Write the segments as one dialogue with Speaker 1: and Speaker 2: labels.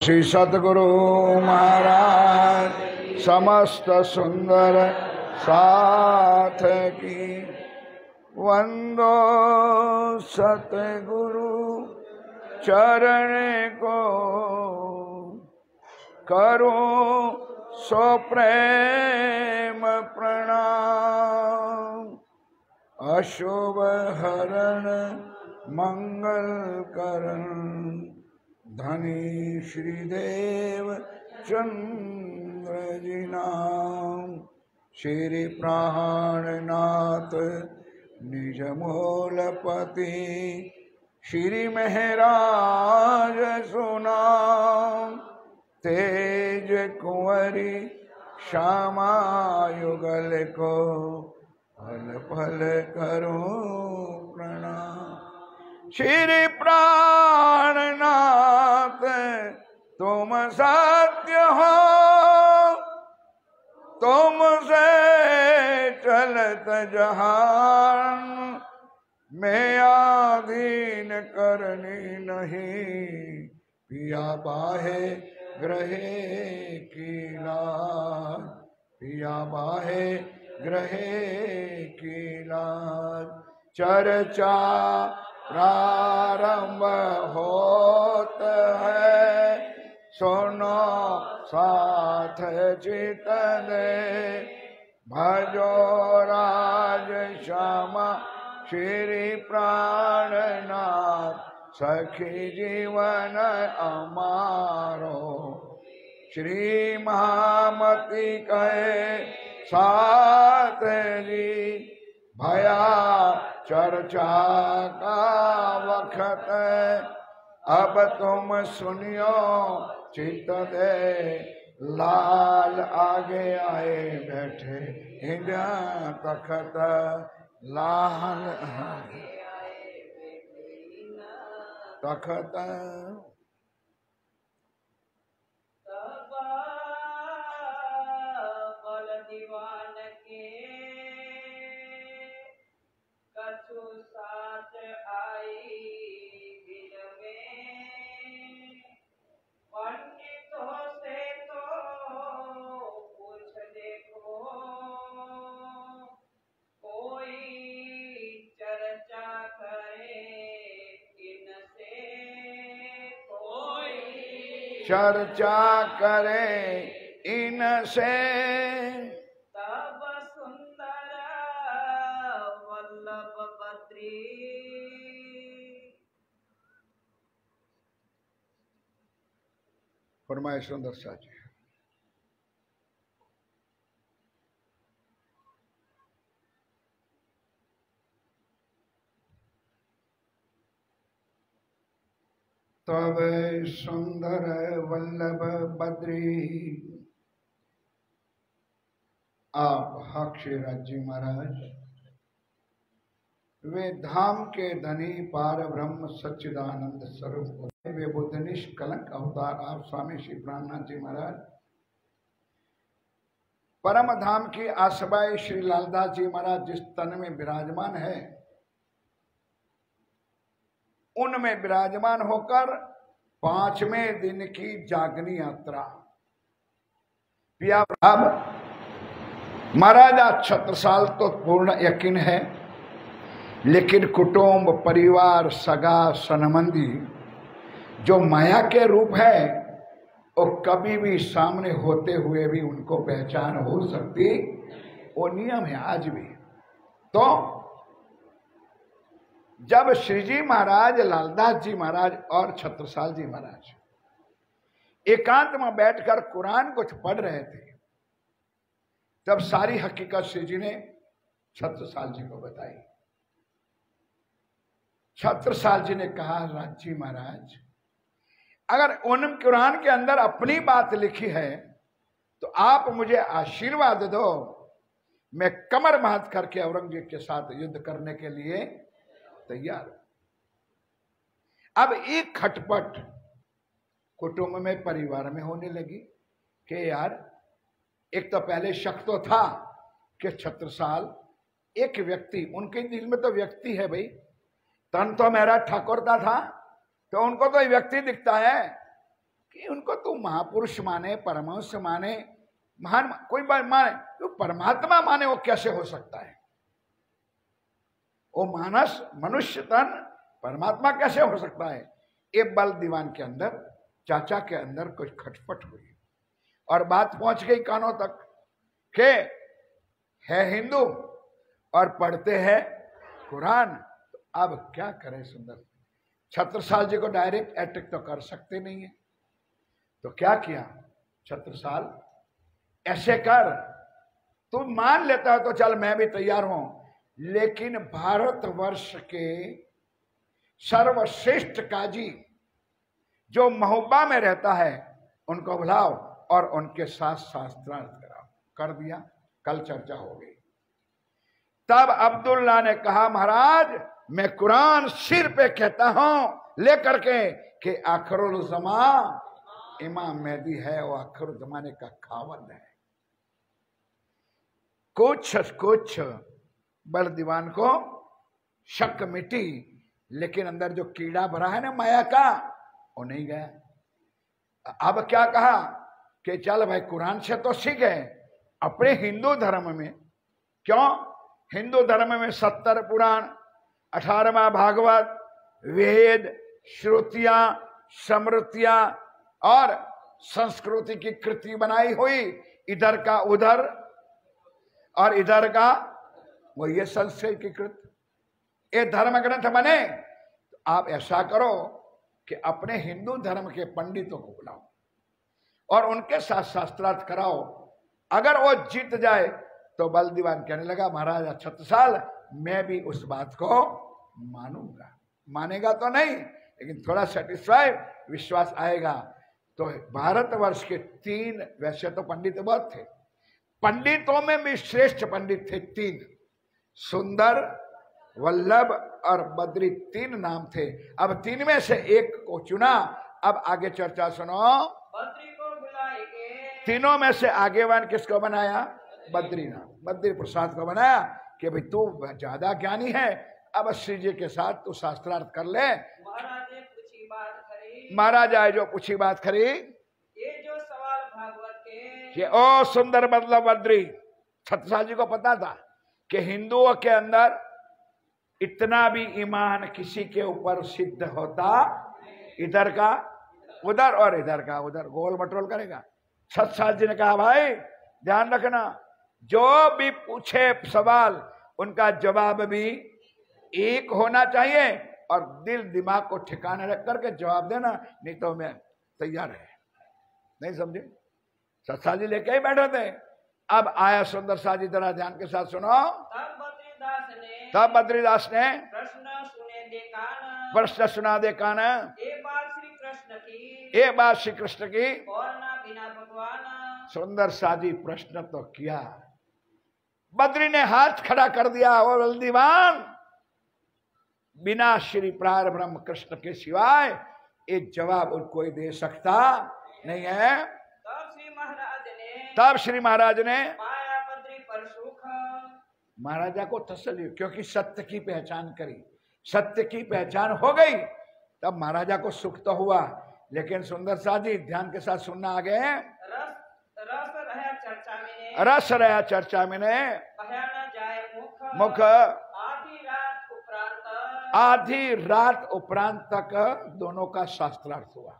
Speaker 1: श्री सतगुरु महाराज समस्त सुंदर साथ की वंदो सतगुरु चरण को करो सो प्रेम प्रणाम। अशुभ हरण मंगल करण धनी श्रीदेव चंद्र जी नाम। श्री प्राणनाथ निज मूलपति श्री महराज सुनाम। तेज कुंवरी श्यामा युगल को पल पल करो प्रणाम। श्री प्राणनाथ तुम सत्य हो, तुमसे चलत जहान में आधीन करनी नहीं। पिया बाहे ग्रहे की लाज, पिया बाहे ग्रहे की लाज। चर्चा प्रारंभ होत है, सुनो साथ चित दे। भजो राज श्यामा श्री प्राणनाथ, सखी जीवन अमारो। श्री महामती कहे साथ जी, भया चर्चा का वक्त। अब तुम सुनियो चित दे, लाल आगे आए बैठे इंद्र तखत। लाल तखत
Speaker 2: साथ आई बिन में। पंडितों से तो पूछ देखो, कोई चर्चा करे इनसे। कोई
Speaker 1: चर्चा करे इनसे। फरमाए सुंदर साथ जी। तब सुंदर वल्लभ बद्री। आप हक्षराज जी महाराज वे धाम के धनी पार ब्रह्म सच्चिदानंद स्वरूप, वे बुद्ध निष्कलंक अवतार आप स्वामी श्री प्राणनाथ जी महाराज परम धाम की आसबाई श्री लालदास जी महाराज जिस तन में विराजमान है, उनमें विराजमान होकर 5वें दिन की जागनी यात्रा। पिया महाराजा छत्रसाल तो पूर्ण यकीन है, लेकिन कुटुंब परिवार सगा सनमंदी जो माया के रूप है, वो कभी भी सामने होते हुए भी उनको पहचान हो सकती, वो नियम है आज भी। तो जब श्री जी महाराज, लालदास जी महाराज और छत्रसाल जी महाराज एकांत में बैठकर कुरान कुछ पढ़ रहे थे, तब सारी हकीकत श्री जी ने छत्रसाल जी को बताई। छत्रसाल जी ने कहा, राज जी महाराज, अगर उन कुरान के अंदर अपनी बात लिखी है तो आप मुझे आशीर्वाद दो, मैं कमर बांध करके औरंगजेब के साथ युद्ध करने के लिए तैयार हूं। अब एक खटपट कुटुंब में परिवार में होने लगी कि यार, एक तो पहले शक तो था कि छत्रसाल एक व्यक्ति, उनके दिल में तो व्यक्ति है भाई, तन तो मेरा ठाकुर का था, तो उनको तो व्यक्ति दिखता है कि उनको तू महापुरुष माने, परमहंस माने, महान कोई बात माने, तो परमात्मा माने वो कैसे हो सकता है? वो मानस मनुष्य तन परमात्मा कैसे हो सकता है? ये बल दीवान के अंदर, चाचा के अंदर कुछ खटपट हुई और बात पहुंच गई कानों तक के है हिंदू और पढ़ते हैं कुरान। तो अब क्या करें सुंदर? छत्रसाल जी को डायरेक्ट अटैक तो कर सकते नहीं है, तो क्या किया छत्रसाल, ऐसे कर, तू मान लेता है तो चल मैं भी तैयार हूं, लेकिन भारतवर्ष के सर्वश्रेष्ठ काजी जो महुब्बा में रहता है उनको बुलाओ और उनके साथ शास्त्रार्थ कराओ। कर दिया, कल चर्चा हो गई। तब अब्दुल्ला ने कहा महाराज मैं कुरान सिर पे कहता हूं लेकर के कि आखिरुल ज़मा इमाम मेहदी है, वो आखिरुल ज़माने का खावंद है। कुछ बल दीवान को शक मिटी, लेकिन अंदर जो कीड़ा भरा है ना माया का, वो नहीं गया। अब क्या कहा कि चल भाई कुरान से तो सीखे, अपने हिंदू धर्म में क्यों, हिंदू धर्म में 70 पुराण, 18वां भागवत, वेद, श्रुतियां, स्मृतियां और संस्कृति की कृति बनाई हुई, इधर का उधर और इधर का वो ये संस्कृत की कृत, ये धर्म ग्रंथ बने। तो आप ऐसा करो कि अपने हिंदू धर्म के पंडितों को बुलाओ और उनके साथ शास्त्रार्थ कराओ। अगर वो जीत जाए तो बल दीवान कहने लगा महाराजा छत्रसाल मैं भी उस बात को मानूंगा। मानेगा तो नहीं, लेकिन थोड़ा सेटिस्फाई विश्वास आएगा। तो भारतवर्ष के 3, वैसे तो पंडित बहुत थे, पंडितों में भी श्रेष्ठ पंडित थे 3, सुंदर, वल्लभ और बद्री, 3 नाम थे। अब 3 में से एक को चुना। अब आगे चर्चा सुनो।
Speaker 2: बद्री को बुलाएंगे,
Speaker 1: तीनों में से आगेवान किसको बनाया? बद्रीनाथ, बद्री प्रसाद को बनाया कि भाई तू ज्यादा ज्ञानी है, अब श्री जी के साथ तू शास्त्रार्थ कर ले।
Speaker 2: महाराज ने पूछी बात खरी,
Speaker 1: महाराज आए जो पूछी बात खरी,
Speaker 2: ये जो सवाल भागवत के,
Speaker 1: ये ओ सुंदर मतलब बद्री, छत्रसाल जी को पता था कि हिंदुओं के अंदर इतना भी ईमान किसी के ऊपर सिद्ध होता, इधर का उधर और इधर का उधर गोल मटोल करेगा। छत्रसाल जी ने कहा भाई ध्यान रखना, जो भी पूछे सवाल उनका जवाब भी एक होना चाहिए और दिल दिमाग को ठिकाने रख करके जवाब देना, नहीं तो मैं तैयार है। नहीं समझे? छत्रसाल जी लेके ही बैठे थे। अब आया सुंदर सा जी, जरा ध्यान के साथ सुनो। तब बद्रीदास ने प्रश्न सुना दे कान,
Speaker 2: ये बात श्री कृष्ण की,
Speaker 1: ये बात श्री कृष्ण की,
Speaker 2: और ना बिना भगवान।
Speaker 1: सुंदर सा जी प्रश्न तो किया, बद्री ने हाथ खड़ा कर दिया, और बलदीवान बिना श्री प्रार ब्रह्म कृष्ण के सिवाय एक जवाब उनको कोई दे सकता नहीं है। तब श्री महाराज ने
Speaker 2: पाया बद्री पर सुख,
Speaker 1: महाराजा को तसल्ली, क्योंकि सत्य की पहचान करी, सत्य की पहचान हो गई, तब महाराजा को सुख तो हुआ। लेकिन सुंदर सा जी ध्यान के साथ सुनना आगे।
Speaker 2: रस रहा चर्चा में,
Speaker 1: रस रहा चर्चा में ने
Speaker 2: कहा न जाए मुख,
Speaker 1: मुख आधी रात उपरांत तक दोनों का शास्त्रार्थ हुआ,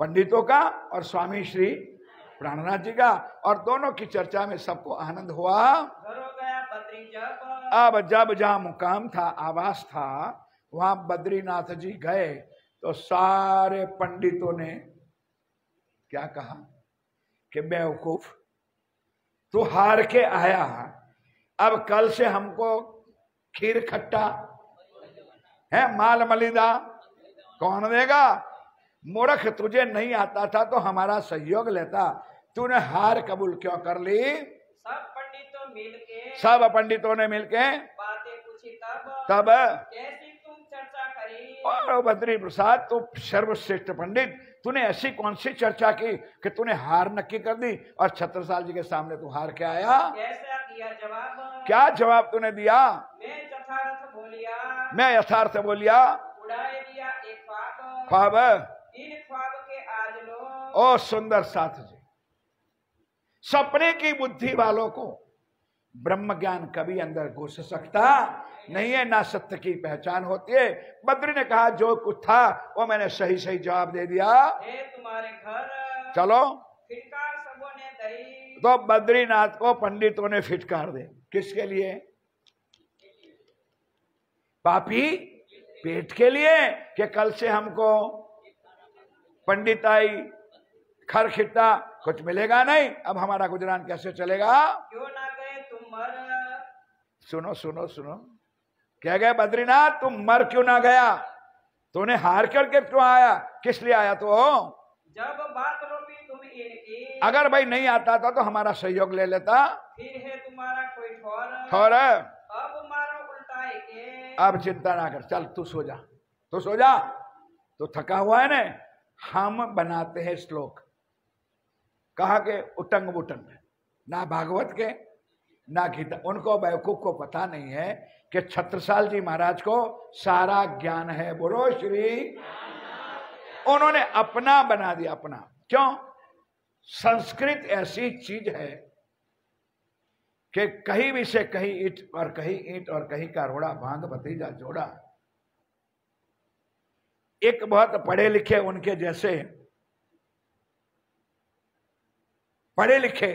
Speaker 1: पंडितों का और स्वामी श्री प्राणनाथ जी का, और दोनों की चर्चा में सबको आनंद हुआ। अब जब जहां मुकाम था, आवास था, वहां बद्रीनाथ जी गए तो सारे पंडितों ने क्या कहा कि बेवकूफ, तू हार के आया, अब कल से हमको खीर खट्टा है माल मलिदा कौन देगा? मूर्ख, तुझे नहीं आता था तो हमारा सहयोग लेता, तूने हार कबूल क्यों कर ली? सब पंडितों ने मिलके
Speaker 2: बातें पूछी,
Speaker 1: तब
Speaker 2: कैसी तुम चर्चा करी?
Speaker 1: और बद्री प्रसाद तू सर्वश्रेष्ठ पंडित, तूने ऐसी कौन सी चर्चा की कि तूने हार नक्की कर दी और छत्रसाल जी के सामने तू हार के आया?
Speaker 2: कैसा दिया जवाब?
Speaker 1: क्या जवाब तूने दिया?
Speaker 2: मैं यथार्थ बोलिया,
Speaker 1: मैं यथार्थ बोलिया,
Speaker 2: उड़ाए दिया एक ख्वाब,
Speaker 1: ख्वाब
Speaker 2: इन ख्वाब के आज
Speaker 1: ओ सुंदर साथ जी, सपने की बुद्धि वालों को ब्रह्म ज्ञान कभी अंदर घुस सकता नहीं है, ना सत्य की पहचान होती है। बद्री ने कहा जो कुछ था वो मैंने सही सही जवाब दे दिया।
Speaker 2: हे तुम्हारे घर
Speaker 1: चलो,
Speaker 2: फिटकार सबों ने दई।
Speaker 1: तो बद्रीनाथ को पंडितों ने फिटकार दे। किसके लिए? पापी पेट के लिए, कि कल से हमको पंडिताई खरखिट्टा कुछ मिलेगा नहीं, अब हमारा गुजरान कैसे चलेगा?
Speaker 2: क्यों ना गए तुम मर।
Speaker 1: सुनो सुनो सुनो, क्या गए बद्रीनाथ, तुम मर क्यों ना गया? तूने हार करके क्यों आया? किस लिए आया? तो
Speaker 2: जब बात रोपी तुम इनकी,
Speaker 1: अगर भाई नहीं आता था तो हमारा सहयोग ले लेता।
Speaker 2: फिर है तुम्हारा कोई ठौर।
Speaker 1: और
Speaker 2: अब मारो उल्टाए के।
Speaker 1: अब चिंता ना कर, चल तू सो जा, तू सो जा, तो थका हुआ है ना। हम बनाते हैं श्लोक, कहा के उटंग बुटंग, ना भागवत के ना गीता। उनको बेवकूफ को पता नहीं है कि छत्रसाल जी महाराज को सारा ज्ञान है। बोलो श्री। उन्होंने अपना बना दिया, अपना। क्यों? संस्कृत ऐसी चीज है कि कहीं भी से कहीं ईट और कहीं ईंट और कहीं का रोड़ा, भांग भतीजा जोड़ा। एक बहुत पढ़े लिखे उनके जैसे पढ़े लिखे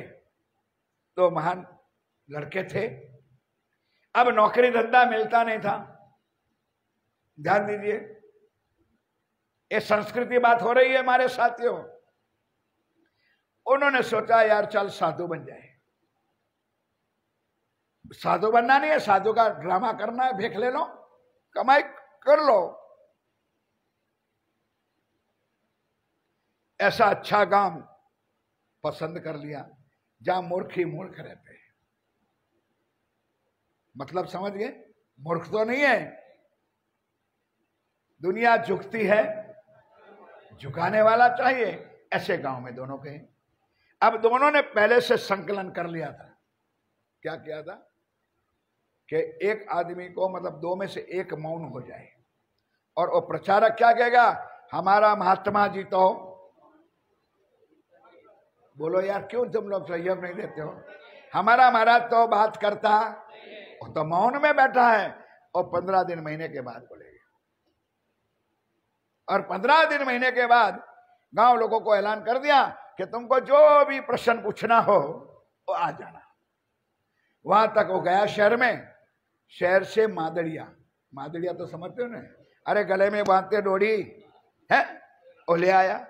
Speaker 1: तो महान लड़के थे, अब नौकरी धंधा मिलता नहीं था। ध्यान दीजिए, ये संस्कृति बात हो रही है हमारे साथियों। उन्होंने सोचा यार चल साधु बन जाए। साधु बनना नहीं है, साधु का ड्रामा करना है, भेख ले लो, कमाई कर लो। ऐसा अच्छा गांव पसंद कर लिया जहां मूर्ख ही मूर्ख रहते हैं। मतलब समझ गए? मूर्ख तो नहीं है, दुनिया झुकती है, झुकाने वाला चाहिए। ऐसे गांव में दोनों के। अब दोनों ने पहले से संकलन कर लिया था। क्या किया था कि एक आदमी को, मतलब दो में से एक मौन हो जाए, और वो प्रचारक क्या कहेगा, हमारा महात्मा जी तो, बोलो यार क्यों तुम लोग सहयोग नहीं देते हो, हमारा महाराज तो बात करता, वो तो मौन में बैठा है, और 15 दिन महीने के बाद बोलेगा। और 15 दिन महीने के बाद गांव लोगों को ऐलान कर दिया कि तुमको जो भी प्रश्न पूछना हो वो आ जाना। वहां तक वो गया शहर में। शहर से मादड़िया, मादड़िया तो समझते हो ना, अरे गले में बांधते डोरी है, वो ले आया,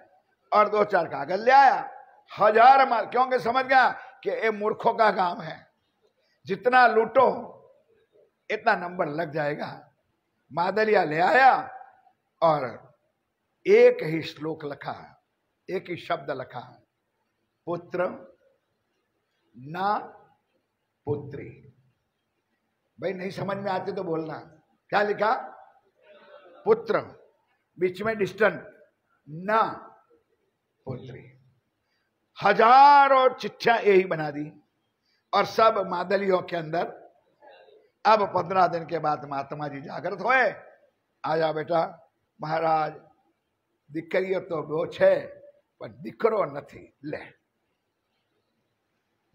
Speaker 1: और 2-4 कागज ले आया। 1000 माल, क्योंकि समझ गया कि ये मूर्खों का काम है, जितना लूटो इतना नंबर लग जाएगा। मादलिया ले आया और एक ही श्लोक लिखा, एक ही शब्द लिखा, पुत्र ना पुत्री। भाई नहीं समझ में आते तो बोलना। क्या लिखा? पुत्र, बीच में डिस्टेंस, ना पुत्री। हजारों चिट्ठियां यही बना दी, और सब मादलियों के अंदर। अब 15 दिन के बाद महात्मा जी जागृत हुए। आजा बेटा, महाराज દીકરીઓ તો બહુ છે પણ દીકરો નથી। લે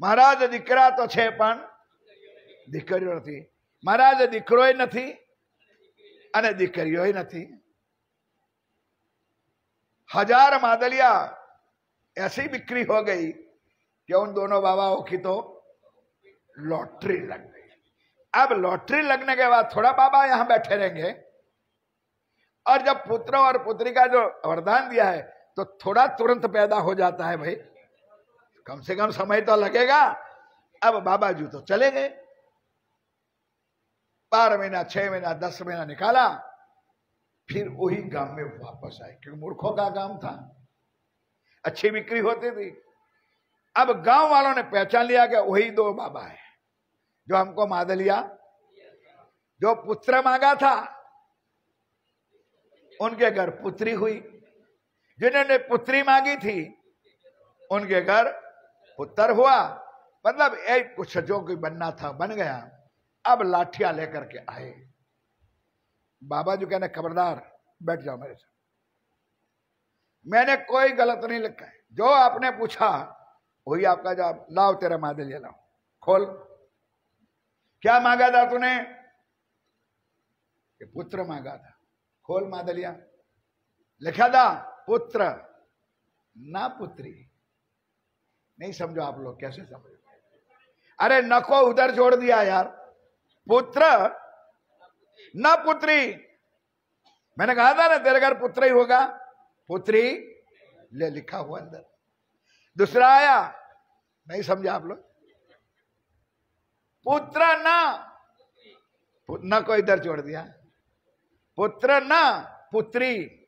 Speaker 1: મહારાજ, દીકરા તો છે પણ દીકરીઓ નથી। મહારાજ, દીકરોય નથી અને દીકરીઓય નથી। 1000 मादलिया ऐसी बिक्री हो गई कि उन दोनों बाबाओं की तो लॉटरी लग गई। अब लॉटरी लगने के बाद थोड़ा बाबा यहां बैठे रहेंगे, और जब पुत्र और पुत्री का जो वरदान दिया है तो थोड़ा तुरंत पैदा हो जाता है। भाई कम से कम समय तो लगेगा। अब बाबा जी तो चले गए। 12 महीना, 6 महीना, 10 महीना निकाला, फिर वही गांव में वापस आए, क्योंकि मूर्खों का काम था, अच्छी बिक्री होती थी। अब गांव वालों ने पहचान लिया कि वही 2 बाबा है जो हमको मादलिया, जो पुत्र मांगा था उनके घर पुत्री हुई, जिन्होंने पुत्री मांगी थी उनके घर पुत्र हुआ। मतलब एक कुछ जो कोई बनना था बन गया। अब लाठियां लेकर के आए। बाबा जी कहने खबरदार बैठ जाओ मेरे साथ, मैंने कोई गलत नहीं लिखा है, जो आपने पूछा वही आपका जवाब। लाओ तेरा मादलिया लाओ, खोल। क्या मांगा था तूने? कि पुत्र मांगा था। खोल मादलिया। लिखा था पुत्र ना पुत्री। नहीं समझो आप लोग, कैसे समझो? अरे न को उधर जोड़ दिया यार, पुत्र न पुत्री। मैंने कहा था ना तेरे घर पुत्र ही होगा, पुत्री ले लिखा हुआ अंदर। दूसरा आया, नहीं समझे आप लोग? पुत्र न को इधर जोड़ दिया, पुत्र न पुत्री।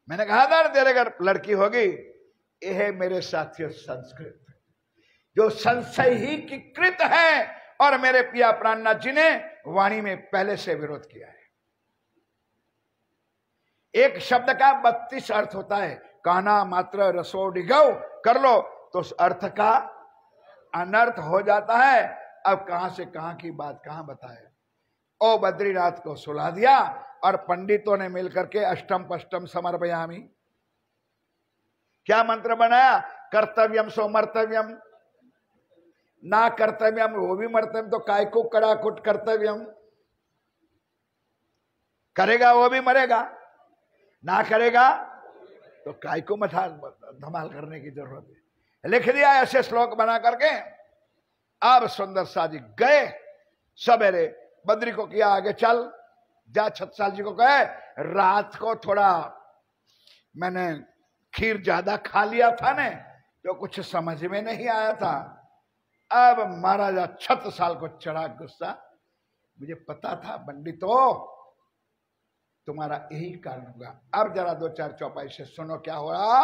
Speaker 1: मैंने कहा था ना तेरे घर लड़की होगी। यह है मेरे साथियों संस्कृत, जो संशय ही की कृत है, और मेरे पिया प्राणनाथ जी ने वाणी में पहले से विरोध किया है। एक शब्द का 32 अर्थ होता है। कहना मात्र रसो डिगव कर लो तो उस अर्थ का अनर्थ हो जाता है। अब कहां से कहां की बात कहां बताए। ओ बद्रीनाथ को सुला दिया, और पंडितों ने मिलकर के अष्टम पष्टम समर्पयामी। क्या मंत्र बनाया? कर्तव्यम सो मर्तव्यम, ना कर्तव्यम वो भी मर्तव्यम, तो काय को कड़ाकुट कर्तव्यम। करेगा वो भी मरेगा, ना करेगा तो काय को मथा धमाल करने की जरूरत है। लिख दिया ऐसे श्लोक बना करके। अब सुंदर सा जी गए सवेरे, बद्री को किया आगे चल जा। छत्साल जी को कहे रात को थोड़ा मैंने खीर ज्यादा खा लिया था ने, तो कुछ समझ में नहीं आया था। अब महाराजा छत्रसाल को चढ़ा गुस्सा। मुझे पता था पंडितों तुम्हारा यही कारण होगा। अब जरा दो चार चौपाई से सुनो क्या हो रहा।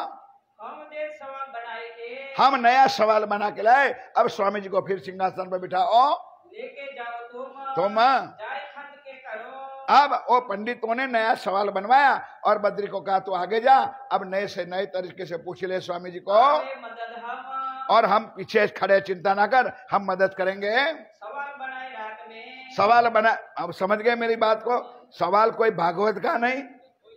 Speaker 1: हम नया सवाल बना के लाए। अब स्वामी जी को फिर सिंहासन पर बिठाओ,
Speaker 2: लेके जाओ
Speaker 1: तुम।
Speaker 2: जाए खंड के करो।
Speaker 1: अब वो पंडितों ने नया सवाल बनवाया और बद्री को कहा तू आगे जा, अब नए से नए तरीके से पूछ ले स्वामी जी को,
Speaker 2: मदद हम
Speaker 1: और हम पीछे खड़े, चिंता ना कर, हम मदद करेंगे।
Speaker 2: सवाल बनाए रात में।
Speaker 1: सवाल बना, अब समझ गए मेरी बात को? सवाल कोई भागवत का नहीं,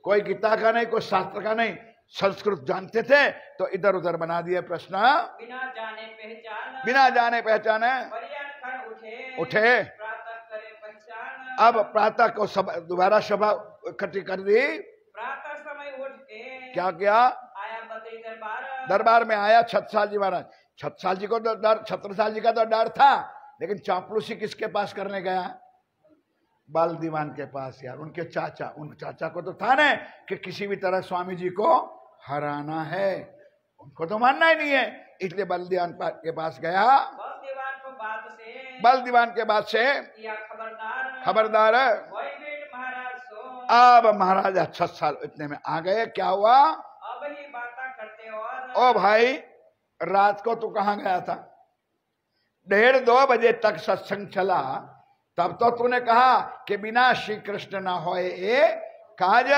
Speaker 1: कोई गीता का नहीं, कोई शास्त्र का नहीं। संस्कृत जानते थे तो इधर उधर बना दिए प्रश्न।
Speaker 2: बिना जाने पहचान,
Speaker 1: बिना जाने पहचाने उठे।
Speaker 2: प्रातः करे पहचान।
Speaker 1: अब प्रातः को दोबारा सभा इकट्ठी कर दी।
Speaker 2: प्रातः समय उठ के
Speaker 1: क्या किया?
Speaker 2: आया बद्री दरबार।
Speaker 1: दरबार में आया छत्रसाल जी महाराज। छत्रसाल जी को तो डर, छत्रसाल जी का तो डर था, लेकिन चापलूसी किसके पास करने गया? बाल दीवान के पास यार। उनके चाचा, उन चाचा को तो था ना कि किसी भी तरह स्वामी जी को हराना है, उनको तो मानना ही नहीं है, इसलिए बल दीवान के पास गया। बल दीवान के बाद से खबरदार। अब महाराजा 6 साल इतने में आ गए। क्या हुआ?
Speaker 2: अब ही बातें करते और
Speaker 1: ओ भाई रात को तू कहां गया था? 1:30-2 बजे तक सत्संग चला, तब तो तूने कहा कि बिना श्री कृष्ण ना होए ए काज।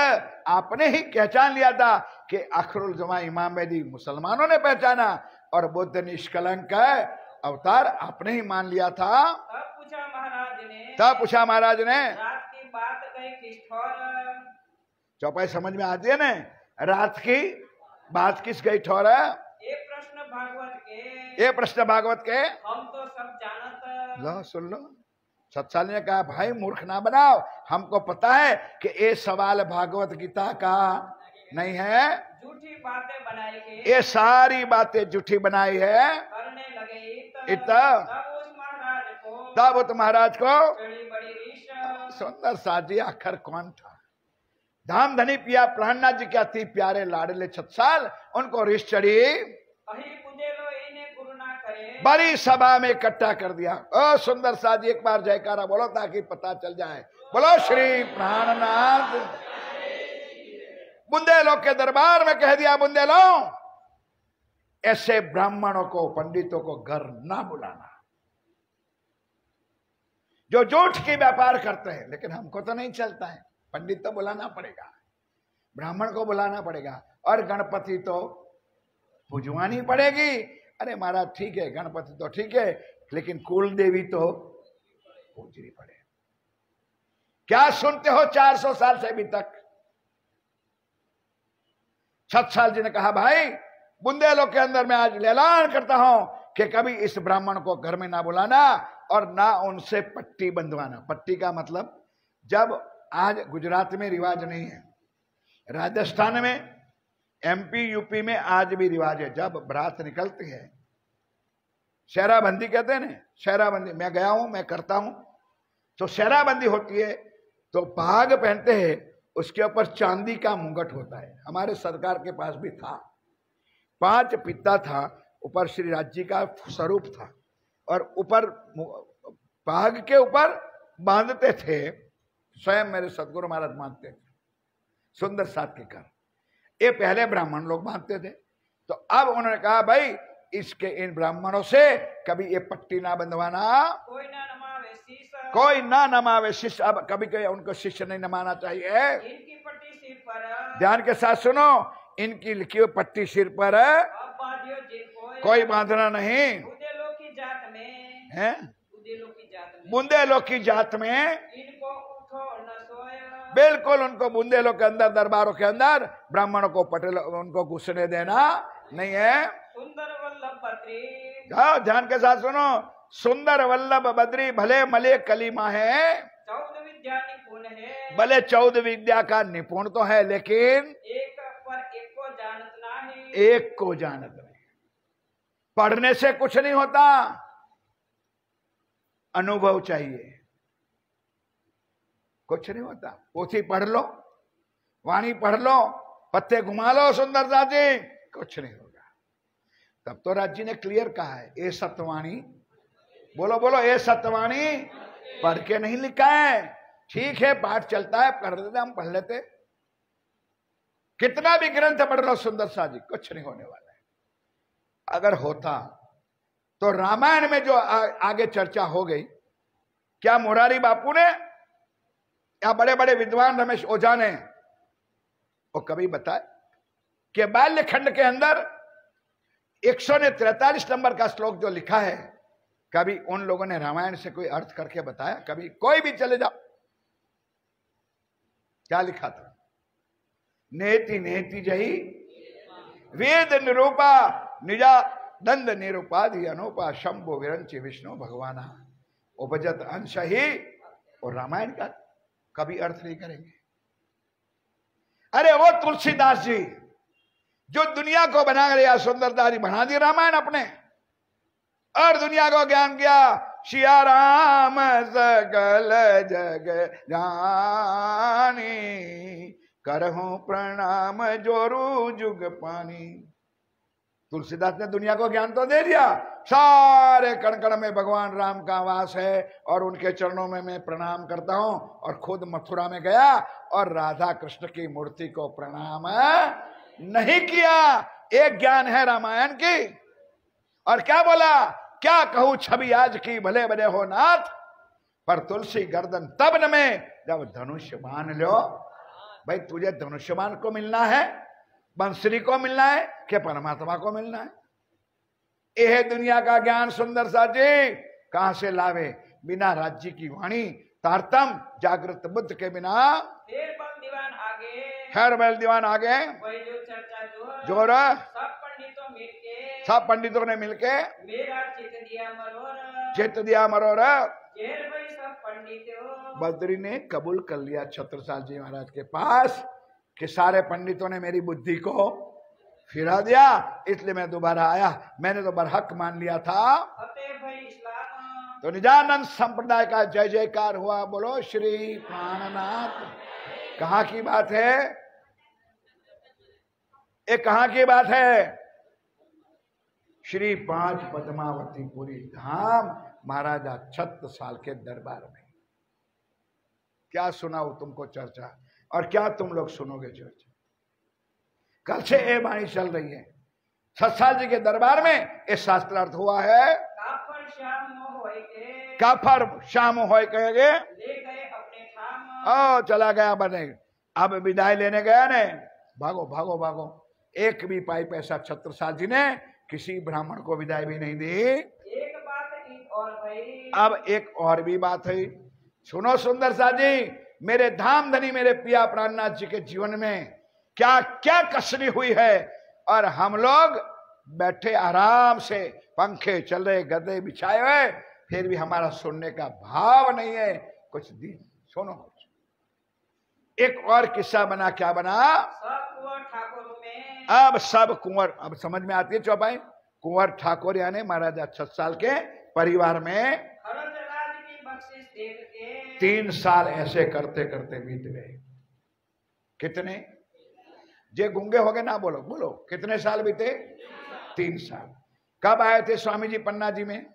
Speaker 1: आपने ही पहचान लिया था कि आखिरुल जमा इमाम मेहदी मुसलमानों ने पहचाना, और बुद्ध निष्कलंक अवतार आपने ही मान लिया था।
Speaker 2: तब पूछा
Speaker 1: महाराज ने
Speaker 2: रात की बात गई किस ठौर।
Speaker 1: चौपाई समझ में आती है ना? रात की बात किस गई ठौर?
Speaker 2: ये प्रश्न भागवत के हम तो सब जानत।
Speaker 1: लो सुन लो। सत्साल ने कहा भाई मूर्ख ना बनाओ, हमको पता है कि ये सवाल भागवत गीता का नहीं है,
Speaker 2: झूठी बातें बनाई के
Speaker 1: ये सारी बातें झूठी बनाई है।
Speaker 2: करने लगे
Speaker 1: तब उस महाराज को
Speaker 2: बड़ी रीस।
Speaker 1: सुंदर साजी आखिर कौन था? धाम धनी पिया प्राणनाथ जी के अति प्यारे लाडले छत्साल, उनको रीस चढ़ी। बड़ी सभा में इकट्ठा कर दिया। ओ सुंदर साजी एक बार जयकारा बोलो ताकि पता चल जाए। बोलो श्री प्राणनाथ। बुंदेलों के दरबार में कह दिया, बुंदेलों ऐसे ब्राह्मणों को, पंडितों को घर ना बुलाना जो झूठ की व्यापार करते हैं। लेकिन हमको तो नहीं चलता है, पंडित तो बुलाना पड़ेगा, ब्राह्मण को बुलाना पड़ेगा, और गणपति तो पूजवानी पड़ेगी। अरे महाराज ठीक है, गणपति तो ठीक है, लेकिन कुल देवी तो पूजनी पड़े। क्या सुनते हो 400 साल से अभी तक? छत्साल जी ने कहा भाई बुंदेलों के अंदर मैं आज ऐलान करता हूं कि कभी इस ब्राह्मण को घर में ना बुलाना और ना उनसे पट्टी बंधवाना। पट्टी का मतलब, जब आज गुजरात में रिवाज नहीं है, राजस्थान में, एमपी यूपी में आज भी रिवाज है, जब बारात निकलती है, शहराबंदी कहते हैं ना, शहराबंदी, मैं गया हूं, मैं करता हूं, तो शहराबंदी होती है तो भाग पहनते हैं, उसके ऊपर चांदी का मुंगट होता है। हमारे सरकार के पास भी था, 5 पित्ता था, ऊपर श्री राज जी का स्वरूप था और ऊपर भाग के ऊपर बांधते थे, स्वयं मेरे सदगुरु महाराज बांधते थे, सुंदर साथ के कर। ये पहले ब्राह्मण लोग बांधते थे, तो अब उन्होंने कहा भाई इसके इन ब्राह्मणों से कभी ये पट्टी ना बंधवाना, कोई ना नमावे शिष्य। अब कभी कभी उनको शिष्य नहीं नमाना चाहिए।
Speaker 2: इनकी पट्टी सिर पर,
Speaker 1: ध्यान के साथ सुनो, इनकी लिखी हुई पट्टी सिर पर है, कोई बांधना नहीं।
Speaker 2: बुंदेलों की जात में
Speaker 1: है,
Speaker 2: बुंदेलों की जात में
Speaker 1: इनको
Speaker 2: उठो न सोए,
Speaker 1: बिल्कुल उनको बुंदेलों के अंदर, दरबारों के अंदर ब्राह्मणों को पटेल उनको घुसने देना नहीं है।
Speaker 2: सुंदर वल्लभ बद्री,
Speaker 1: हाँ ध्यान के साथ सुनो, सुंदर वल्लभ बद्री भले मले कलीमा है,
Speaker 2: 14 विद्या निपुण है,
Speaker 1: भले 14 विद्या का निपुण तो है, लेकिन
Speaker 2: एक पर एक को जानत नहीं,
Speaker 1: एक को जानत नहीं। पढ़ने से कुछ नहीं होता, अनुभव चाहिए, कुछ नहीं होता। पोथी पढ़ लो, वाणी पढ़ लो, पत्ते घुमा लो सुंदरता जी, कुछ नहीं होगा। तब तो राज जी ने क्लियर कहा है, ए सत्यवाणी, बोलो बोलो, ए सत्यवाणी पढ़ के नहीं लिखा है। ठीक है, पाठ चलता है, पढ़ लेते, हम पढ़ लेते, कितना भी ग्रंथ पढ़ लो सुंदर सा जी, कुछ नहीं होने वाला है। अगर होता तो रामायण में जो आगे चर्चा हो गई, क्या मुरारी बापू ने या बड़े बड़े विद्वान रमेश ओझा ने वो कभी बताए कि बाल्य खंड के अंदर 143 नंबर का श्लोक जो लिखा है, कभी उन लोगों ने रामायण से कोई अर्थ करके बताया? कभी कोई भी चले जाओ, क्या लिखा था? नेति नेति जही वेद निरूपा निजा दंड निरूपाधि अनुपा शंभो विरंची विष्णु भगवाना उपजत अंश ही। और रामायण का कभी अर्थ नहीं करेंगे। अरे वो तुलसीदास जी जो दुनिया को बना लिया, सुंदरदास जी बना दी रामायण अपने और दुनिया को ज्ञान किया। सिया राम सकल जग जानी, करहूं प्रणाम जोरू जुग पानी। तुलसीदास ने दुनिया को ज्ञान तो दे दिया, सारे कण कण में भगवान राम का वास है और उनके चरणों में मैं प्रणाम करता हूं। और खुद मथुरा में गया और राधा कृष्ण की मूर्ति को प्रणाम नहीं किया। एक ज्ञान है रामायण की। और क्या बोला, क्या कहूं छवि आज की भले बने हो नाथ, पर तुलसी गर्दन तब न में जब धनुष्य बांध लो। भाई तुझे धनुष्य बाण को मिलना है, बंसरी को मिलना है कि परमात्मा को मिलना है? यह दुनिया का ज्ञान सुंदर सा जी कहां से लावे? बिना राज्य की वाणी तारतम जागृत बुद्ध के बिना
Speaker 2: दीवान आगे,
Speaker 1: खैर बैल दीवान आगे।
Speaker 2: वही जो चर्चा
Speaker 1: जोर
Speaker 2: सब पंडितों
Speaker 1: ने मिलके
Speaker 2: मेरा चित दिया मरोर,
Speaker 1: चित दिया मरोर।
Speaker 2: भाई सब पंडितों,
Speaker 1: बद्री ने कबूल कर लिया छत्रसाल जी महाराज के पास कि सारे पंडितों ने मेरी बुद्धि को फिरा दिया, इसलिए मैं दोबारा आया। मैंने तो बरहक मान लिया था। तो निजानंद संप्रदाय का जय जयकार हुआ। बोलो श्री प्राणनाथ। कहां की बात है? ये कहां की बात है? श्री 5 पद्मावतीपुरी धाम महाराजा छत्रसाल के दरबार में। क्या सुनाओ तुमको चर्चा, और क्या तुम लोग सुनोगे चर्चा? कल से ये वाणी चल रही है। छत्रसाल जी के दरबार में ये शास्त्रार्थ हुआ है।
Speaker 2: काफर
Speaker 1: शाम होय कहेंगे,
Speaker 2: ले गए अपने ठाम,
Speaker 1: चला गया बने। अब विदाई लेने गया ने, भागो भागो भागो। एक भी पाई पैसा छत्रसाल जी ने किसी ब्राह्मण को विदाई भी नहीं दी।
Speaker 2: एक बात और भाई,
Speaker 1: अब एक और भी बात है, सुनो सुंदर सा जी। मेरे धाम धनी मेरे पिया प्राणनाथ जी के जीवन में क्या क्या कसरी हुई है। और हम लोग बैठे आराम से, पंखे चल रहे, गद्दे बिछाए हुए, फिर भी हमारा सुनने का भाव नहीं है। कुछ दिन सुनो कुछ। एक और किस्सा बना, क्या बना?
Speaker 2: सब कुंवर ठाकुर में,
Speaker 1: अब सब कुंवर, अब समझ में आती है चौपाई। कुंवर ठाकुर यानी महाराजा छत्रसाल के परिवार में
Speaker 2: खरच राज की बख्शिश देख के
Speaker 1: 3 साल ऐसे करते करते बीत गए। कितने? जे गूंगे हो गए ना, बोलो बोलो, कितने साल बीते? 3 साल। कब आए थे स्वामी जी पन्ना जी में?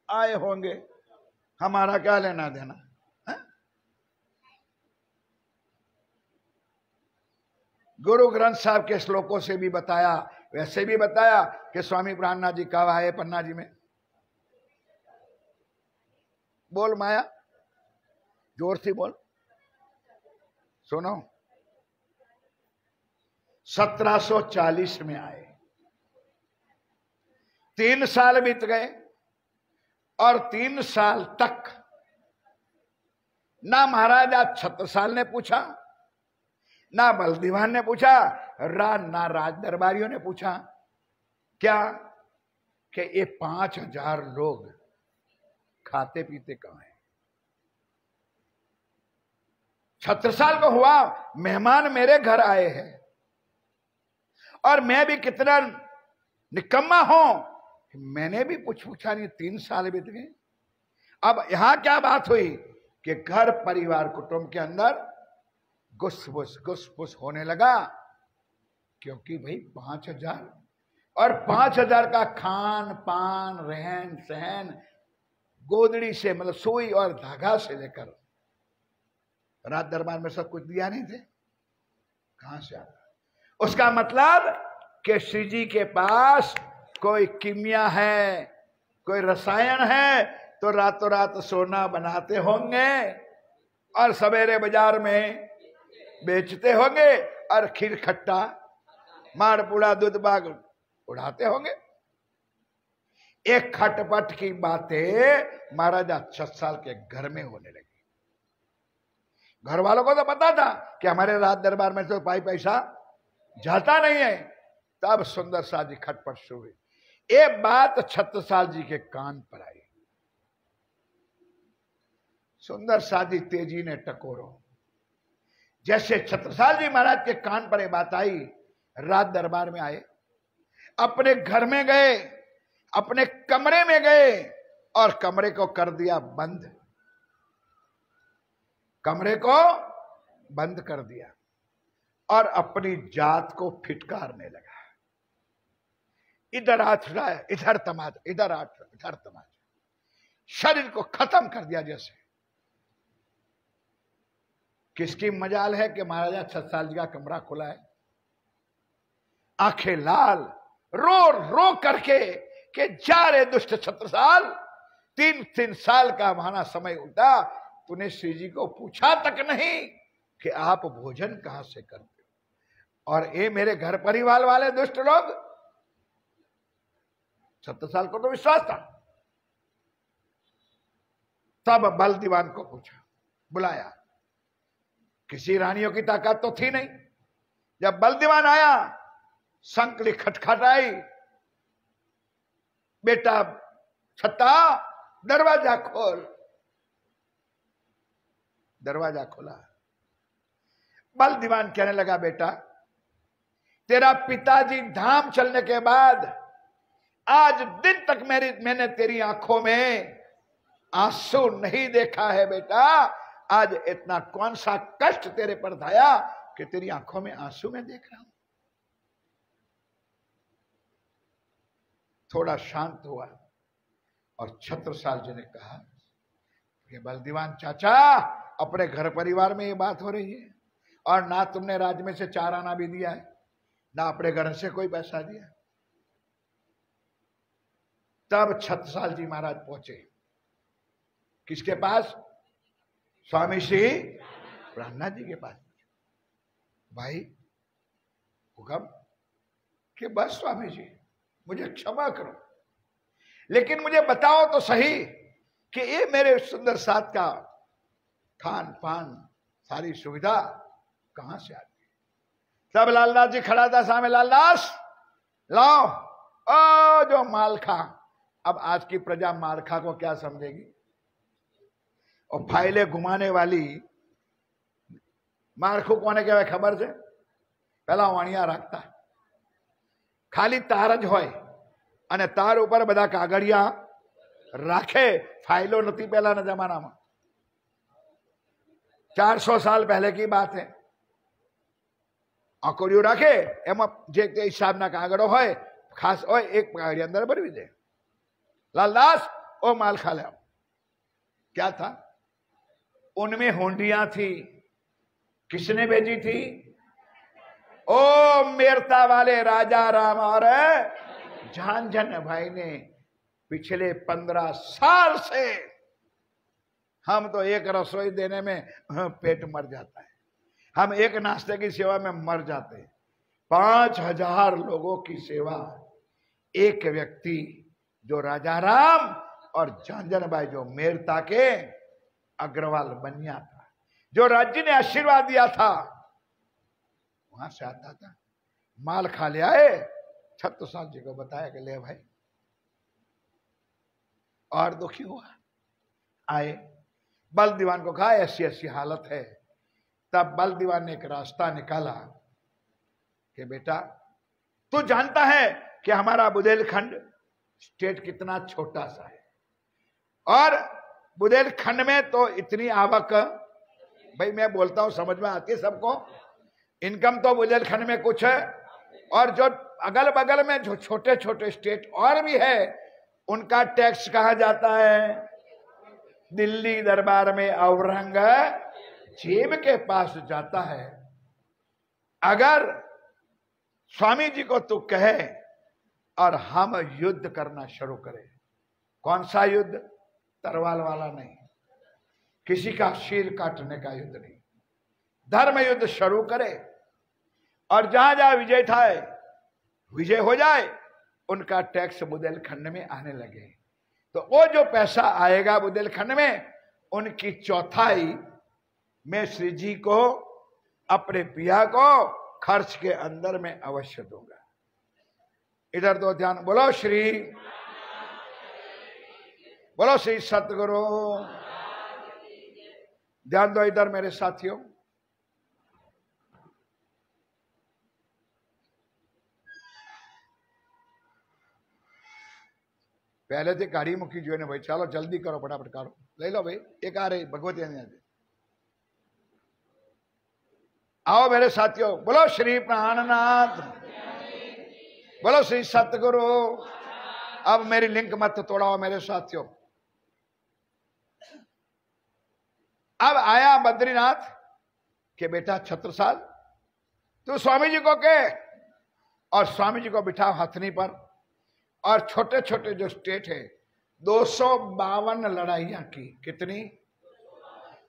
Speaker 1: आए होंगे, हमारा क्या लेना देना है? गुरु ग्रंथ साहब के श्लोकों से भी बताया, वैसे भी बताया कि स्वामी प्राणनाथ जी कब आए पन्ना जी में। बोल माया, जोर से बोल। सुनो, 1740 में आए। 3 साल बीत गए और 3 साल तक ना महाराजा छत्रसाल ने पूछा, ना बलदीवान ने पूछा, ना राज दरबारियों ने पूछा क्या कि ये 5000 लोग खाते पीते कहां हैं। छत्रसाल को हुआ मेहमान मेरे घर आए हैं और मैं भी कितना निकम्मा हूं, मैंने भी पूछा नहीं। 3 साल बीत गए। अब यहां क्या बात हुई कि घर परिवार कुटुंब के अंदर घुस होने लगा, क्योंकि भाई 5000 और 5000 का खान पान रहन सहन, गोदड़ी से मतलब सुई और धागा से लेकर राज दरबार में सब कुछ दिया नहीं थे, कहां से आता? उसका मतलब कि श्री जी के पास कोई कीमिया है, कोई रसायन है, तो रातों रात सोना बनाते होंगे और सवेरे बाजार में बेचते होंगे और खीर खट्टा मार पुड़ा दूध बाग उड़ाते होंगे। एक खटपट की बातें महाराजा छत्रसाल के घर में होने लगी। घर वालों को तो पता था कि हमारे राज दरबार में तो पैसा जाता नहीं है। तब सुंदर शाह जी खटपट शुरू हुई। ये बात छत्रसाल जी के कान पर आई। सुंदर शाह जी तेजी ने टकोरो। जैसे छत्रसाल जी महाराज के कान पर ये बात आई, राज दरबार में आए, अपने घर में गए, अपने कमरे में गए और कमरे को कर दिया बंद। कमरे को बंद कर दिया और अपनी जात को फिटकारने लगा। इधर हाथ उठाया, इधर तमाचा, इधर हाथ, इधर तमाचा, शरीर को खत्म कर दिया। जैसे किसकी मजाल है कि महाराजा छत्रसाल जी का कमरा खुला है, आंखें लाल, रो रो करके कि जा रे दुष्ट छत्रसाल, 3 साल का हमारा समय उठा, तूने श्री जी को पूछा तक नहीं कि आप भोजन कहां से करते हो, और ये मेरे घर परिवार वाले दुष्ट लोग। छत्रसाल को तो विश्वास था। तब बल दीवान को पूछा, बुलाया। किसी रानियों की ताकत तो थी नहीं। जब बल दीवान आया, संकली खटखटाई, बेटा छत्ता दरवाजा खोल। दरवाजा खोला। बल दीवान कहने लगा, बेटा तेरा पिताजी धाम चलने के बाद आज दिन तक मैंने तेरी आंखों में आंसू नहीं देखा है। बेटा आज इतना कौन सा कष्ट तेरे पर धाया कि तेरी आंखों में आंसू में देख रहा हूं। थोड़ा शांत हुआ और छत्रसाल जी ने कहा कि बलदीवान चाचा, अपने घर परिवार में ये बात हो रही है और ना तुमने राज्य में से 4 आना भी दिया है, ना अपने घर से कोई पैसा दिया। तब छत्रसाल जी महाराज पहुंचे किसके पास? स्वामी श्री प्राणनाथ जी के पास। भाई हुक्म कि बस स्वामी जी मुझे क्षमा करो, लेकिन मुझे बताओ तो सही कि ये मेरे सुंदर साथ का खान पान सारी सुविधा कहां से आती है? तब लालदास जी खड़ा था सामने, लालदास लाओ ओ जो मालखा। अब आज की प्रजा मालखा को क्या समझेगी? और फाइलें घुमाने वाली मालखू कोने कहेवाय खबर है? पहला वाणिया राखता, खाली तार ज होय અને તાર ઉપર બધા કાગળિયા રાખે, फाइलो नती पहला ना जमाना में, 400 साल पहले की बात है। आंकड़ियों राखे एम जे हिसाब ना कागड़ो होय खास होय, एक कागड़ी अंदर भरवी दे। लालदास ओ माल खा ले। क्या था उनमें? होंडियां थी। किसने भेजी थी? ओ मेरता वाले राजा राम और झांझन भाई ने। पिछले 15 साल से हम तो एक रसोई देने में पेट मर जाता है, हम एक नाश्ते की सेवा में मर जाते हैं। 5000 लोगों की सेवा एक व्यक्ति जो राजा राम और झांझन भाई जो मेरता के अग्रवाल बनिया था, जो राज्य ने आशीर्वाद दिया था, वहां से आता था। माल खा ले आए, छत्रसाल जी को बताया कि ले भाई, और दुखी हुआ। आए बल दीवान को कहा ऐसी ऐसी हालत है। तब बल दीवान ने एक रास्ता निकाला कि बेटा तू जानता है कि हमारा बुंदेलखंड स्टेट कितना छोटा सा है, और बुंदेलखंड में तो इतनी आवक, भाई मैं बोलता हूं समझ में आती है सबको, इनकम तो बुंदेलखंड में कुछ है, और जो अगल बगल में जो छोटे छोटे स्टेट और भी है उनका टैक्स कहा जाता है दिल्ली दरबार में औरंगजेब के पास जाता है। अगर स्वामी जी को तू कहे और हम युद्ध करना शुरू करें, कौन सा युद्ध? तरवाल वाला नहीं, किसी का सिर काटने का युद्ध नहीं, धर्म युद्ध शुरू करे, और जहां जहां विजय हो जाए उनका टैक्स बुंदेलखंड में आने लगे, तो वो जो पैसा आएगा बुंदेलखंड में उनकी चौथाई मैं श्री जी को, अपने पिया को खर्च के अंदर में अवश्य दूंगा। इधर तो ध्यान, बोलो श्री सतगुरु। ध्यान दो इधर मेरे साथियों। पहले थे गाड़ी मुकी जो ने भाई, चलो जल्दी करो, फटाफट करो, ले लो भाई, एक आ रही भगवती ने। आओ मेरे साथियों, बोलो श्री प्राणनाथ, बोलो श्री सतगुरु। अब मेरी लिंक मत तोड़ाओ मेरे साथियों। अब आया बद्रीनाथ के बेटा छत्रसाल, तू स्वामी जी को कह, और स्वामी जी को बिठाओ हथनी पर, और छोटे छोटे जो स्टेट है 252 लड़ाइयां की। कितनी?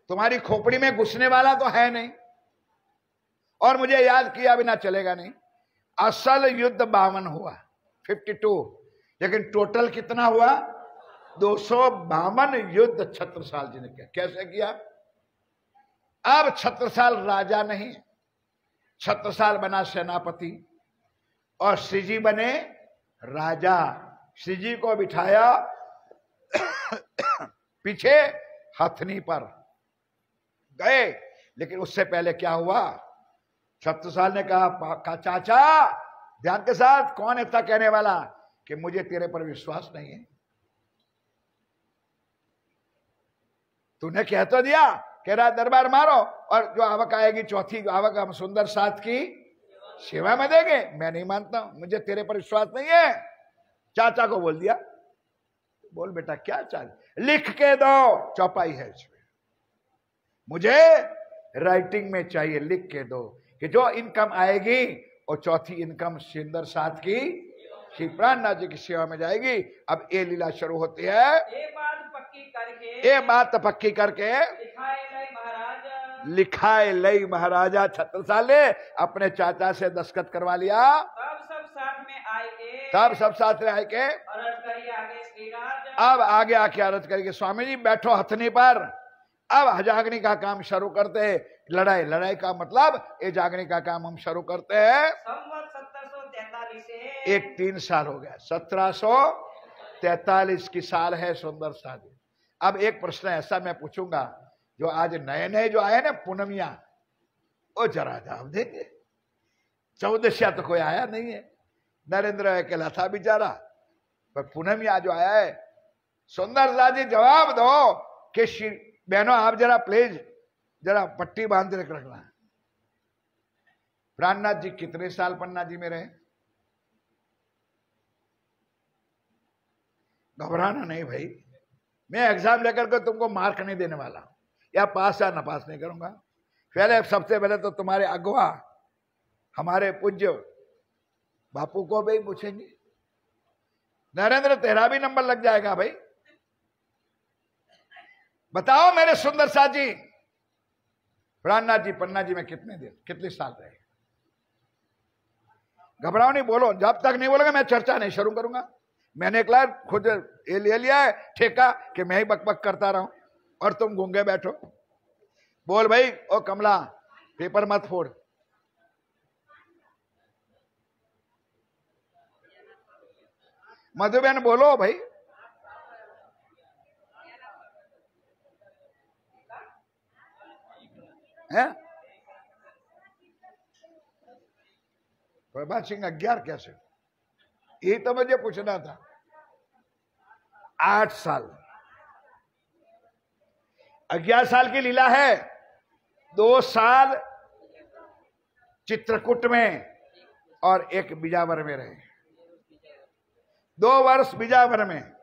Speaker 1: तुम्हारी खोपड़ी में घुसने वाला तो है नहीं, और मुझे याद किया बिना चलेगा नहीं। असल युद्ध 52 हुआ, 52, लेकिन टोटल कितना हुआ? 252 युद्ध छत्रसाल जी ने किया। कैसे किया? अब छत्रसाल राजा नहीं, छत्रसाल बना सेनापति, और श्री जी बने राजा। श्री जी को बिठाया पीछे हथनी पर गए, लेकिन उससे पहले क्या हुआ? छत्रसाल ने कहा चाचा, ध्यान के साथ, कौन इतना कहने वाला कि मुझे तेरे पर विश्वास नहीं है? तूने कह तो दिया, कह रहा दरबार मारो, और जो आवक आएगी चौथी आवक हम सुंदर साथ की सेवा में देंगे। मैं नहीं मानता हूं, मुझे तेरे पर विश्वास नहीं है। चाचा को बोल दिया, बोल बेटा क्या चाहिए? लिख के दो, चौपाई है इसमें, मुझे राइटिंग में चाहिए, लिख के दो कि जो इनकम आएगी वो चौथी इनकम सुंदर साथ की श्री प्राणनाथ जी की सेवा में जाएगी। अब ये लीला शुरू होती है।
Speaker 2: ये
Speaker 1: बात पक्की करके लिखाए लई महाराजा छत्रसाल ने अपने चाचा से दस्तखत करवा लिया।
Speaker 2: तब सब साथ में आए के
Speaker 1: अब आगे आके अर्ज करेंगे, स्वामी जी बैठो हथनी पर। अब हजागनी का काम शुरू करते, लड़ाई, लड़ाई का मतलब ये जागने का काम हम शुरू करते हैं।
Speaker 2: संवत 1743 से
Speaker 1: एक 3 साल हो गया, 1743 की साल है सुंदर साजी। अब एक प्रश्न ऐसा मैं पूछूंगा, जो आज नए नए जो आए ना पूनमिया, वो जरा जवाब देंगे। चौदशिया तो कोई आया नहीं है, नरेंद्र अकेला था बेचारा, पर पूनमिया जो आया है, सुंदर साजी जवाब दो कि बहनों आप जरा प्लीज जरा पट्टी बांध के रखना। प्राणनाथ जी कितने साल पन्ना जी में रहे? घबराना नहीं भाई, मैं एग्जाम लेकर के तुमको मार्क नहीं देने वाला, या पास या नापास नहीं करूंगा। पहले सबसे पहले तो तुम्हारे अगवा हमारे पूज्य बापू को भी पूछेंगे। नरेंद्र तेरा भी नंबर लग जाएगा भाई। बताओ मेरे सुंदर साजी, प्राणनाथ जी पन्ना जी में कितने दिन कितने साल रहे? घबराओ नहीं, बोलो। जब तक नहीं बोलोगे मैं चर्चा नहीं शुरू करूंगा। मैंने एक लाख खुद ये ले लिया है ठेका कि मैं ही बकबक करता रहूं और तुम गूंगे बैठो। बोल भाई, ओ कमला पेपर मत फोड़। मधुबेन बोलो भाई। हैं? प्रभात सिंह 11 कैसे? यही तो मुझे पूछना था। 8 साल, 11 साल की लीला है। 2 साल चित्रकूट में और 1 बिजावर में रहे। 2 वर्ष बिजावर में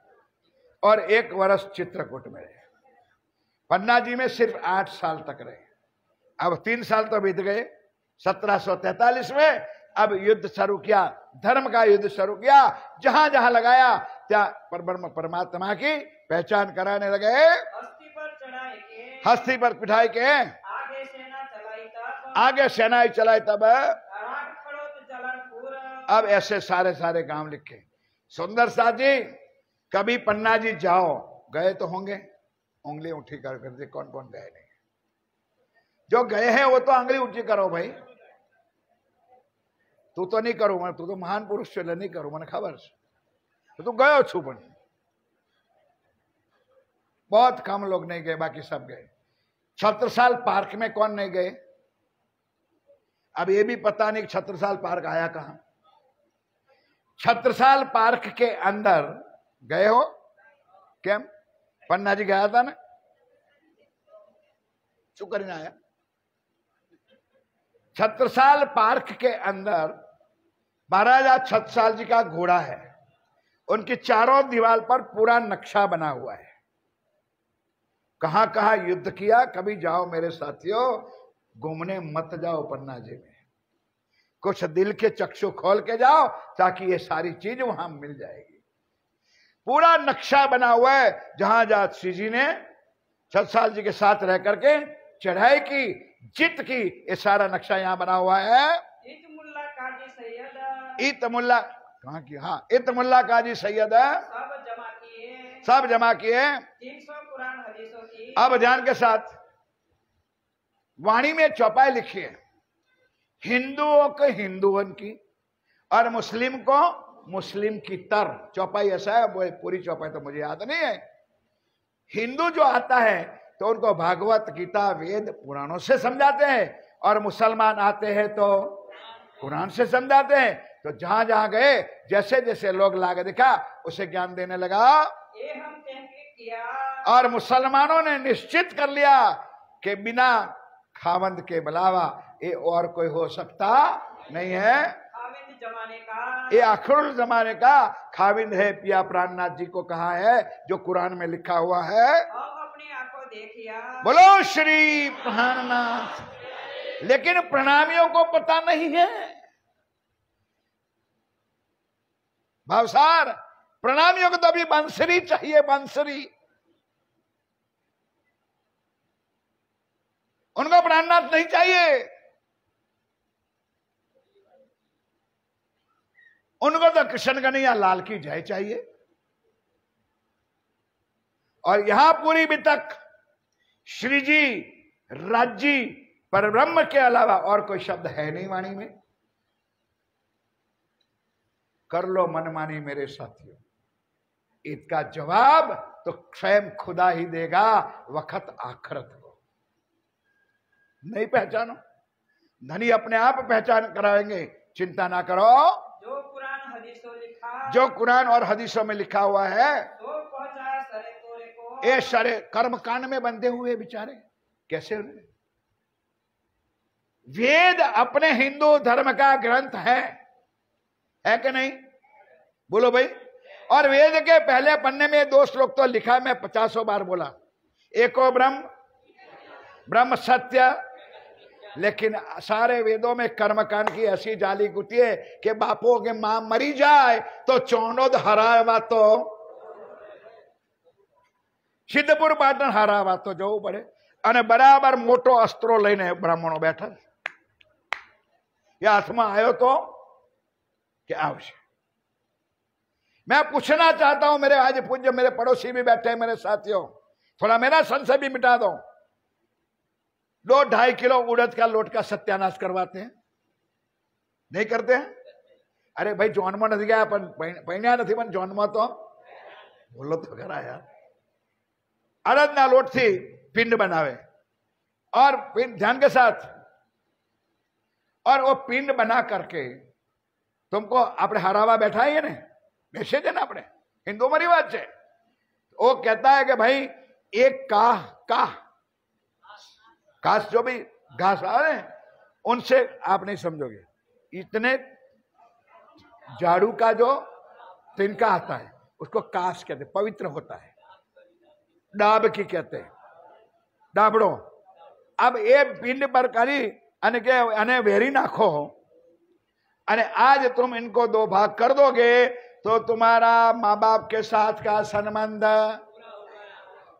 Speaker 1: और 1 वर्ष चित्रकूट में रहे। पन्ना जी में सिर्फ 8 साल तक रहे। अब 3 साल तो बीत गए। 1743 में अब युद्ध शुरू किया, धर्म का युद्ध शुरू किया। जहां जहां लगाया त्या परमात्मा की पहचान कराने लगे।
Speaker 2: हस्ती पर चढ़ाई के,
Speaker 1: हस्ती पर पिठाई के,
Speaker 2: आगे सेना चलाई तब,
Speaker 1: आगे सेनाएं चलाई तब,
Speaker 2: राग खड़ोत जलन पूर।
Speaker 1: अब ऐसे सारे काम लिखे। सुंदर साजी, कभी पन्ना जी जाओ, गए तो होंगे, उंगली उठी कर दे कौन कौन गए नहीं। जो गए हैं वो तो उंगली उठी करो भाई। तू तो नहीं करूं मैं, तू तो महान पुरुष से नहीं करूं मैंने खबर से, तो तू गयो छुपन। बहुत कम लोग नहीं गए, बाकी सब गए। छत्रसाल पार्क में कौन नहीं गए? अब ये भी पता नहीं छत्रसाल पार्क आया कहां। छत्रसाल पार्क के अंदर गए हो? क्या पन्ना जी गया था ना, चुकर आया। छत्रसाल पार्क के अंदर महाराजा छत्रसाल जी का घोड़ा है। उनकी चारों दीवार पर पूरा नक्शा बना हुआ है। कहां कहां युद्ध किया। कभी जाओ मेरे साथियों, घूमने मत जाओ पन्ना जी में, कुछ दिल के चक्षु खोल के जाओ ताकि ये सारी चीज वहां मिल जाएगी। पूरा नक्शा बना हुआ है। जहां जहां श्री जी ने छत्रसाल जी के साथ रह करके चढ़ाई की, जीत की, ये सारा नक्शा यहां बना हुआ है।
Speaker 2: इतमुल्ला काजी सैयद,
Speaker 1: इतमुल्ला कहां की? हाँ, इतमुल्ला काजी सैयद सब जमा किए
Speaker 2: 300 कुरान हदीसों की।
Speaker 1: अब ध्यान के साथ वाणी में चौपाई लिखी है। हिंदुओं को हिंदुओं की और मुस्लिम को मुस्लिम की तर। चौपाई ऐसा है, वो पूरी चौपाई तो मुझे याद नहीं है। हिंदू जो आता है तो उनको भागवत गीता वेद पुराणों से समझाते हैं, और मुसलमान आते हैं तो कुरान से समझाते हैं। तो जहां जहां गए, जैसे जैसे लोग लागे दिखा, उसे ज्ञान देने लगा।
Speaker 2: ये हम तहकीक किया,
Speaker 1: और मुसलमानों ने निश्चित कर लिया कि बिना खावंद के बुलावा ये और कोई हो सकता नहीं है।
Speaker 2: खाविंद जमाने का,
Speaker 1: ये आखिरुल जमाने का खाविंद है। पिया प्राणनाथ जी को कहा है, जो कुरान में लिखा हुआ है।
Speaker 2: हम अपनी आंखों देखिया।
Speaker 1: बोलो श्री प्राणनाथ। लेकिन प्रणामियों को पता नहीं है। भावसार, प्रणामियों को तो अभी बंसरी चाहिए, बंसरी। उनको प्राणनाथ नहीं चाहिए। उनको तो कृष्ण कन्हैया लाल की जय चाहिए। और यहां पूरी भी तक श्री जी, राज जी, पर ब्रह्म के अलावा और कोई शब्द है नहीं वाणी में। कर लो मनमानी मेरे साथियों, इसका जवाब तो स्वयं खुदा ही देगा वक्त आखरत को। नहीं पहचानो, धनी अपने आप पहचान कराएंगे, चिंता ना करो।
Speaker 2: जो
Speaker 1: कुरान और हदीसों में लिखा हुआ है,
Speaker 2: तो पहुंचाया सरे तोरे को।
Speaker 1: ये सारे कर्म कांड में बंधे हुए बेचारे कैसे? वेद अपने हिंदू धर्म का ग्रंथ है कि नहीं? बोलो भाई। और वेद के पहले पन्ने में 2 श्लोक तो लिखा, मैं 50 बार बोला, एको ब्रह्म सत्य। लेकिन सारे वेदों में कर्मकांड की ऐसी जाली गुती है कि बापों के मां मरी जाए तो चौनोद हरावा तो सिद्धपुर पाटन हरावा तो जવું પડે। અને બરાબર મોટો અસ્ત્રો લઈને બ્રાહ્મણો બેઠા, ये हाथમાં आयो तो क्या आवश्य। मैं पूछना चाहता हूं, मेरे आज पूज्य मेरे पड़ोसी भी बैठे हैं, मेरे साथियों, थोड़ा मेरा संशय भी मिटा दो। 2-2.5 किलो उड़द का लोट का सत्यानाश करवाते हैं, नहीं करते हैं? अरे भाई जॉन में नहीं गया, पहिण्या नहीं, पण जॉन में तो बोलो तो खरा यार। अड़द ना लोट थी पिंड बनावे, और पिंड ध्यान के साथ, और वो पिंड बना करके तुमको अपने हरावा बैठाइए ने, बेचे थे ना अपने हिंदू में रिवाज है। वो कहता है कि भाई एक घास जो भी घास आ रहे हैं उनसे आप नहीं समझोगे, इतने झाड़ू का जो तिनका आता है उसको कास कहते, पवित्र होता है, डाब की कहते हैं, डाबड़ो। अब ये पिंड पर करी अने वेरी नाखो, अने आज तुम इनको 2 भाग कर दोगे तो तुम्हारा माँ बाप के साथ का संबंध,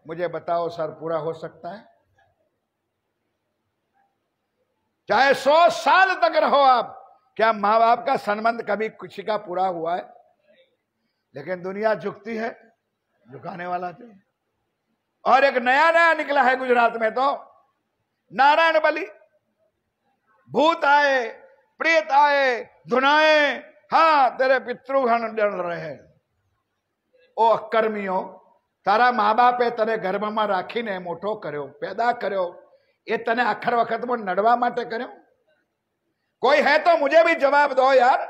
Speaker 1: मुझे बताओ सर, पूरा हो सकता है? चाहे 100 साल तक रहो आप, क्या माँ बाप का संबंध कभी किसी का पूरा हुआ है? लेकिन दुनिया झुकती है, झुकाने वाला चाहिए। और एक नया निकला है गुजरात में, तो नारायण बलि, भूत आए, प्रेत आए, धुनाए, हाँ तेरे पितृगण डर रहे हैं। ओ अकर्मियों, तारा माँ बापे तने गर्भ में राखीने मोटो कर्यो, पैदा कर्यो, ये तने आखर वक्त में नडवा माटे कर्यो? कोई है तो मुझे भी जवाब दो यार।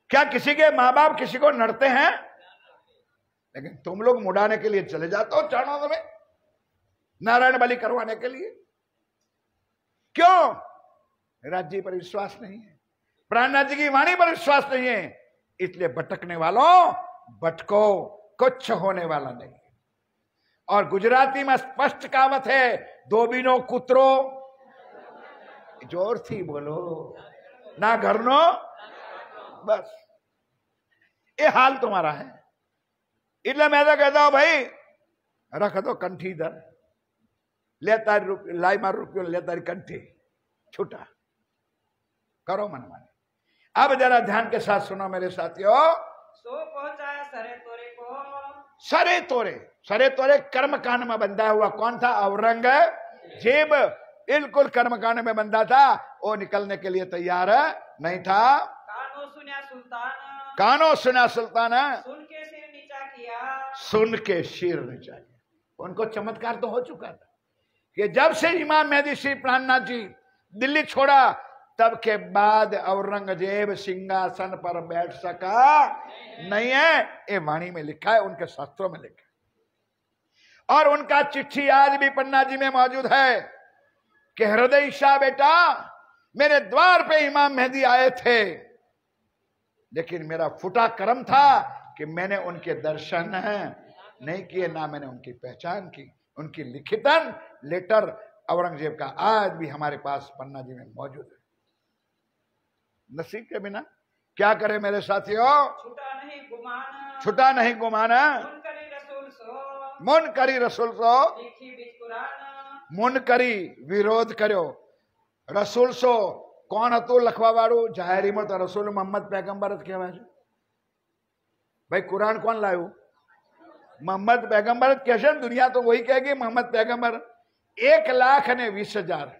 Speaker 1: क्या किसी के माँ बाप किसी को नड़ते हैं? लेकिन तुम लोग मुड़ाने के लिए चले जाते हो चाणों में, नारायण बलि करवाने के लिए। क्यों? राज्य जी पर विश्वास नहीं है, प्राणनाथ जी की वाणी पर विश्वास नहीं है, इसलिए भटकने वालों भटको, कुछ होने वाला नहीं। और गुजराती में स्पष्ट कहावत है, धोबीनो कुतरो, जोर थी बोलो, ना घरनो, बस ये हाल तुम्हारा है। इसलिए मैं तो कहता हूं भाई रख दो कंठी इधर, ले तारी लाई मार रुपये, ले तारी कंठी, छूटा करो मनमानी। अब जरा ध्यान के साथ सुनो मेरे साथियों।
Speaker 2: सो पहुंचाया सरे तोरे को।
Speaker 1: सरे तोरे कर्म कांड में बंधा हुआ कौन था? औरंगजेब बिल्कुल कर्म कांड में बंधा था, वो निकलने के लिए तैयार नहीं था।
Speaker 2: कानो
Speaker 1: सुना सुल्तान,
Speaker 2: सुन के सिर नीचा किया,
Speaker 1: सुन के सिर नीचा किया। उनको चमत्कार तो हो चुका था कि जब से इमाम मेहदी श्री प्राणनाथ जी दिल्ली छोड़ा, तब के बाद औरंगजेब सिंहासन पर बैठ सका नहीं है। ये वाणी में लिखा है, उनके शास्त्रों में लिखा है। और उनका चिट्ठी आज भी पन्ना जी में मौजूद है कि हृदय शाह बेटा, मेरे द्वार पे इमाम मेहदी आए थे, लेकिन मेरा फुटा कर्म था कि मैंने उनके दर्शन नहीं किए, ना मैंने उनकी पहचान की। उनकी लिखितन लेटर औरंगजेब का आज भी हमारे पास पन्ना जी में मौजूद है। नसीब के बिना क्या करे मेरे साथियों? छुटा नहीं गुमाना, मुन करी रसूल सो, मुन करी विरोध कर्यो रसूल सो। કોણ હતું લખવા વાળું? જાહેરીમાં તો રસૂલ મોહમ્મદ पैगंबर જ કહેવાય છે ભાઈ। कुरान कौन लायु? मोहम्मद पैगंबर જ કહેશે ને, दुनिया तो वही कहेगी मोहम्मद पैगंबर। 1,20,000।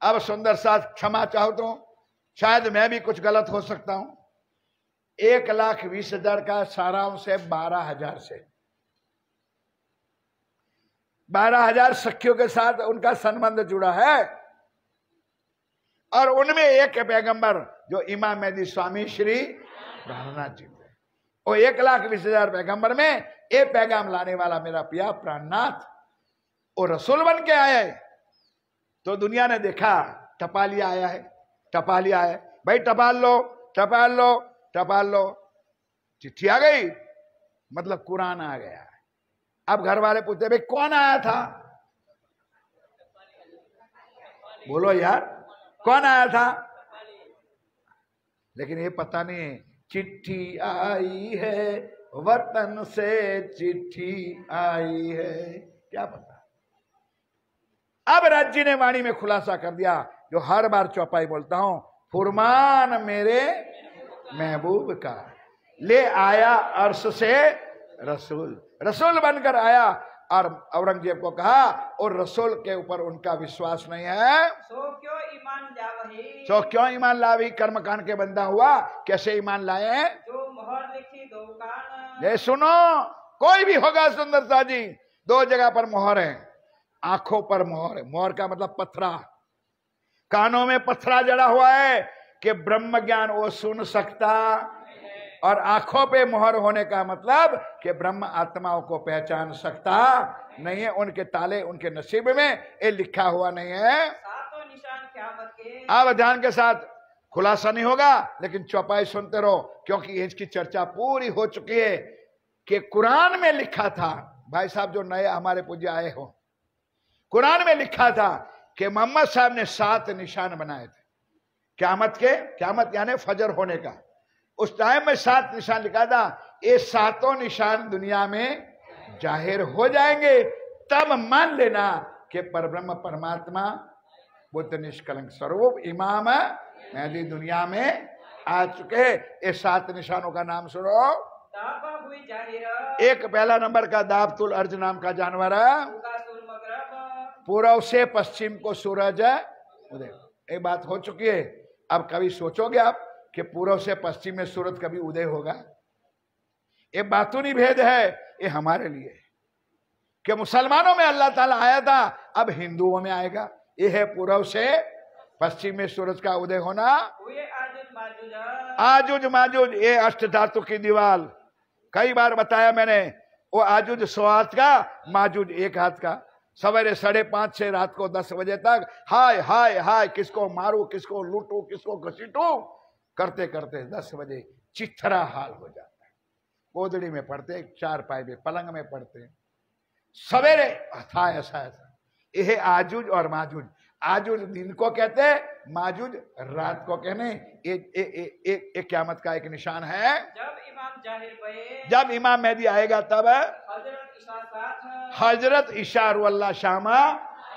Speaker 1: अब सुंदर साथ क्षमा चाहो तो शायद मैं भी कुछ गलत हो सकता हूं। 1,20,000 का सारांश है 12,000 से। 12,000 सखियों के साथ उनका संबंध जुड़ा है और उनमें एक पैगंबर जो इमाम मेहदी स्वामी श्री प्राणनाथ जी थे। वो 1,20,000 पैगंबर में एक पैगाम लाने वाला मेरा पिया प्राणनाथ और रसूल बन के आए। तो दुनिया ने देखा टपालिया आया है, टपालिया आया है, भाई टपाल लो टपाल लो टपाल लो। चिट्ठी आ गई मतलब कुरान आ गया। अब घर वाले पूछते भाई कौन आया था, बोलो यार कौन आया था। लेकिन ये पता नहीं चिट्ठी आई है वतन से, चिट्ठी आई है, क्या पता। अब राज जी ने वाणी में खुलासा कर दिया जो हर बार चौपाई बोलता हूं, फुरमान मेरे महबूब का ले आया अर्श से रसूल। रसूल बनकर आया और औरंगजेब को कहा और रसूल के ऊपर उनका विश्वास नहीं है
Speaker 2: सो क्यों ईमान जावही,
Speaker 1: तो क्यों ईमान लावी। कर्मकांड के बंदा हुआ, कैसे ईमान लाए।
Speaker 2: जो मोहर लिखी दो कान।
Speaker 1: ये सुनो, कोई भी होगा सुंदरता जी, 2 जगह पर मोहर है। आंखों पर मोहर है, मोहर का मतलब पत्थरा, कानों में पत्थरा जड़ा हुआ है कि ब्रह्म ज्ञान वो सुन सकता, और आंखों पे मोहर होने का मतलब कि ब्रह्म आत्माओं को पहचान सकता नहीं है। उनके ताले उनके नसीब में ये लिखा हुआ नहीं है।
Speaker 2: सातों निशान क़यामत के।
Speaker 1: अब ध्यान के साथ खुलासा नहीं होगा लेकिन चौपाई सुनते रहो, क्योंकि इसकी चर्चा पूरी हो चुकी है कि कुरान में लिखा था। भाई साहब जो नए हमारे पूज्य आए हो, कुरान में लिखा था कि मोहम्मद साहब ने 7 निशान बनाए थे क़यामत के। क़यामत यानी फजर होने का। उस टाइम में 7 निशान लिखा था। ये 7 निशान दुनिया में जाहिर हो जाएंगे, तब मान लेना कि परब्रह्म परमात्मा बुद्ध निष्कलंक स्वरूप इमाम मेहदी दुनिया में आ चुके। ये 7 निशानों का नाम सुनो।
Speaker 2: दाबा हुई जाहिर,
Speaker 1: एक पहला नंबर का दाबतुल अर्ज नाम का जानवर है,
Speaker 2: उगासुल मगरब,
Speaker 1: पूर्व से पश्चिम को सूरज उदय। ये बात हो चुकी है। अब कभी सोचोगे आप कि पूर्व से पश्चिम में सूरज कभी उदय होगा। ये बातूनी भेद है, ये हमारे लिए कि मुसलमानों में अल्लाह ताला आया था, अब हिंदुओं में आएगा। ये है पूर्व से पश्चिम में सूरज का उदय होना।
Speaker 2: हुए आजुज माजुज,
Speaker 1: आजुज माजुज ये अष्ट धातु की दीवार, कई बार बताया मैंने। वो आजुज 100 हाथ का, माजुज 1 हाथ का। सवेरे 5:30 से रात को 10 बजे तक हाय हाय हाय, किसको मारू किसको लूटू किसको घसीटू करते करते 10 बजे चिथरा हाल हो जाता है। गोदड़ी में पड़ते, 4 पाए में, पलंग में पड़ते। सवेरे था ऐसा ऐसा। यह आजुज और माजुज। आजुज दिन को कहते, माजुज रात को कहने। एक क़यामत का एक निशान है।
Speaker 2: जब इमाम जाहिर भये,
Speaker 1: जब इमाम मेहदी आएगा तब
Speaker 2: हजरत ईसा साथ,
Speaker 1: हजरत ईशा रुअल्लाह शामा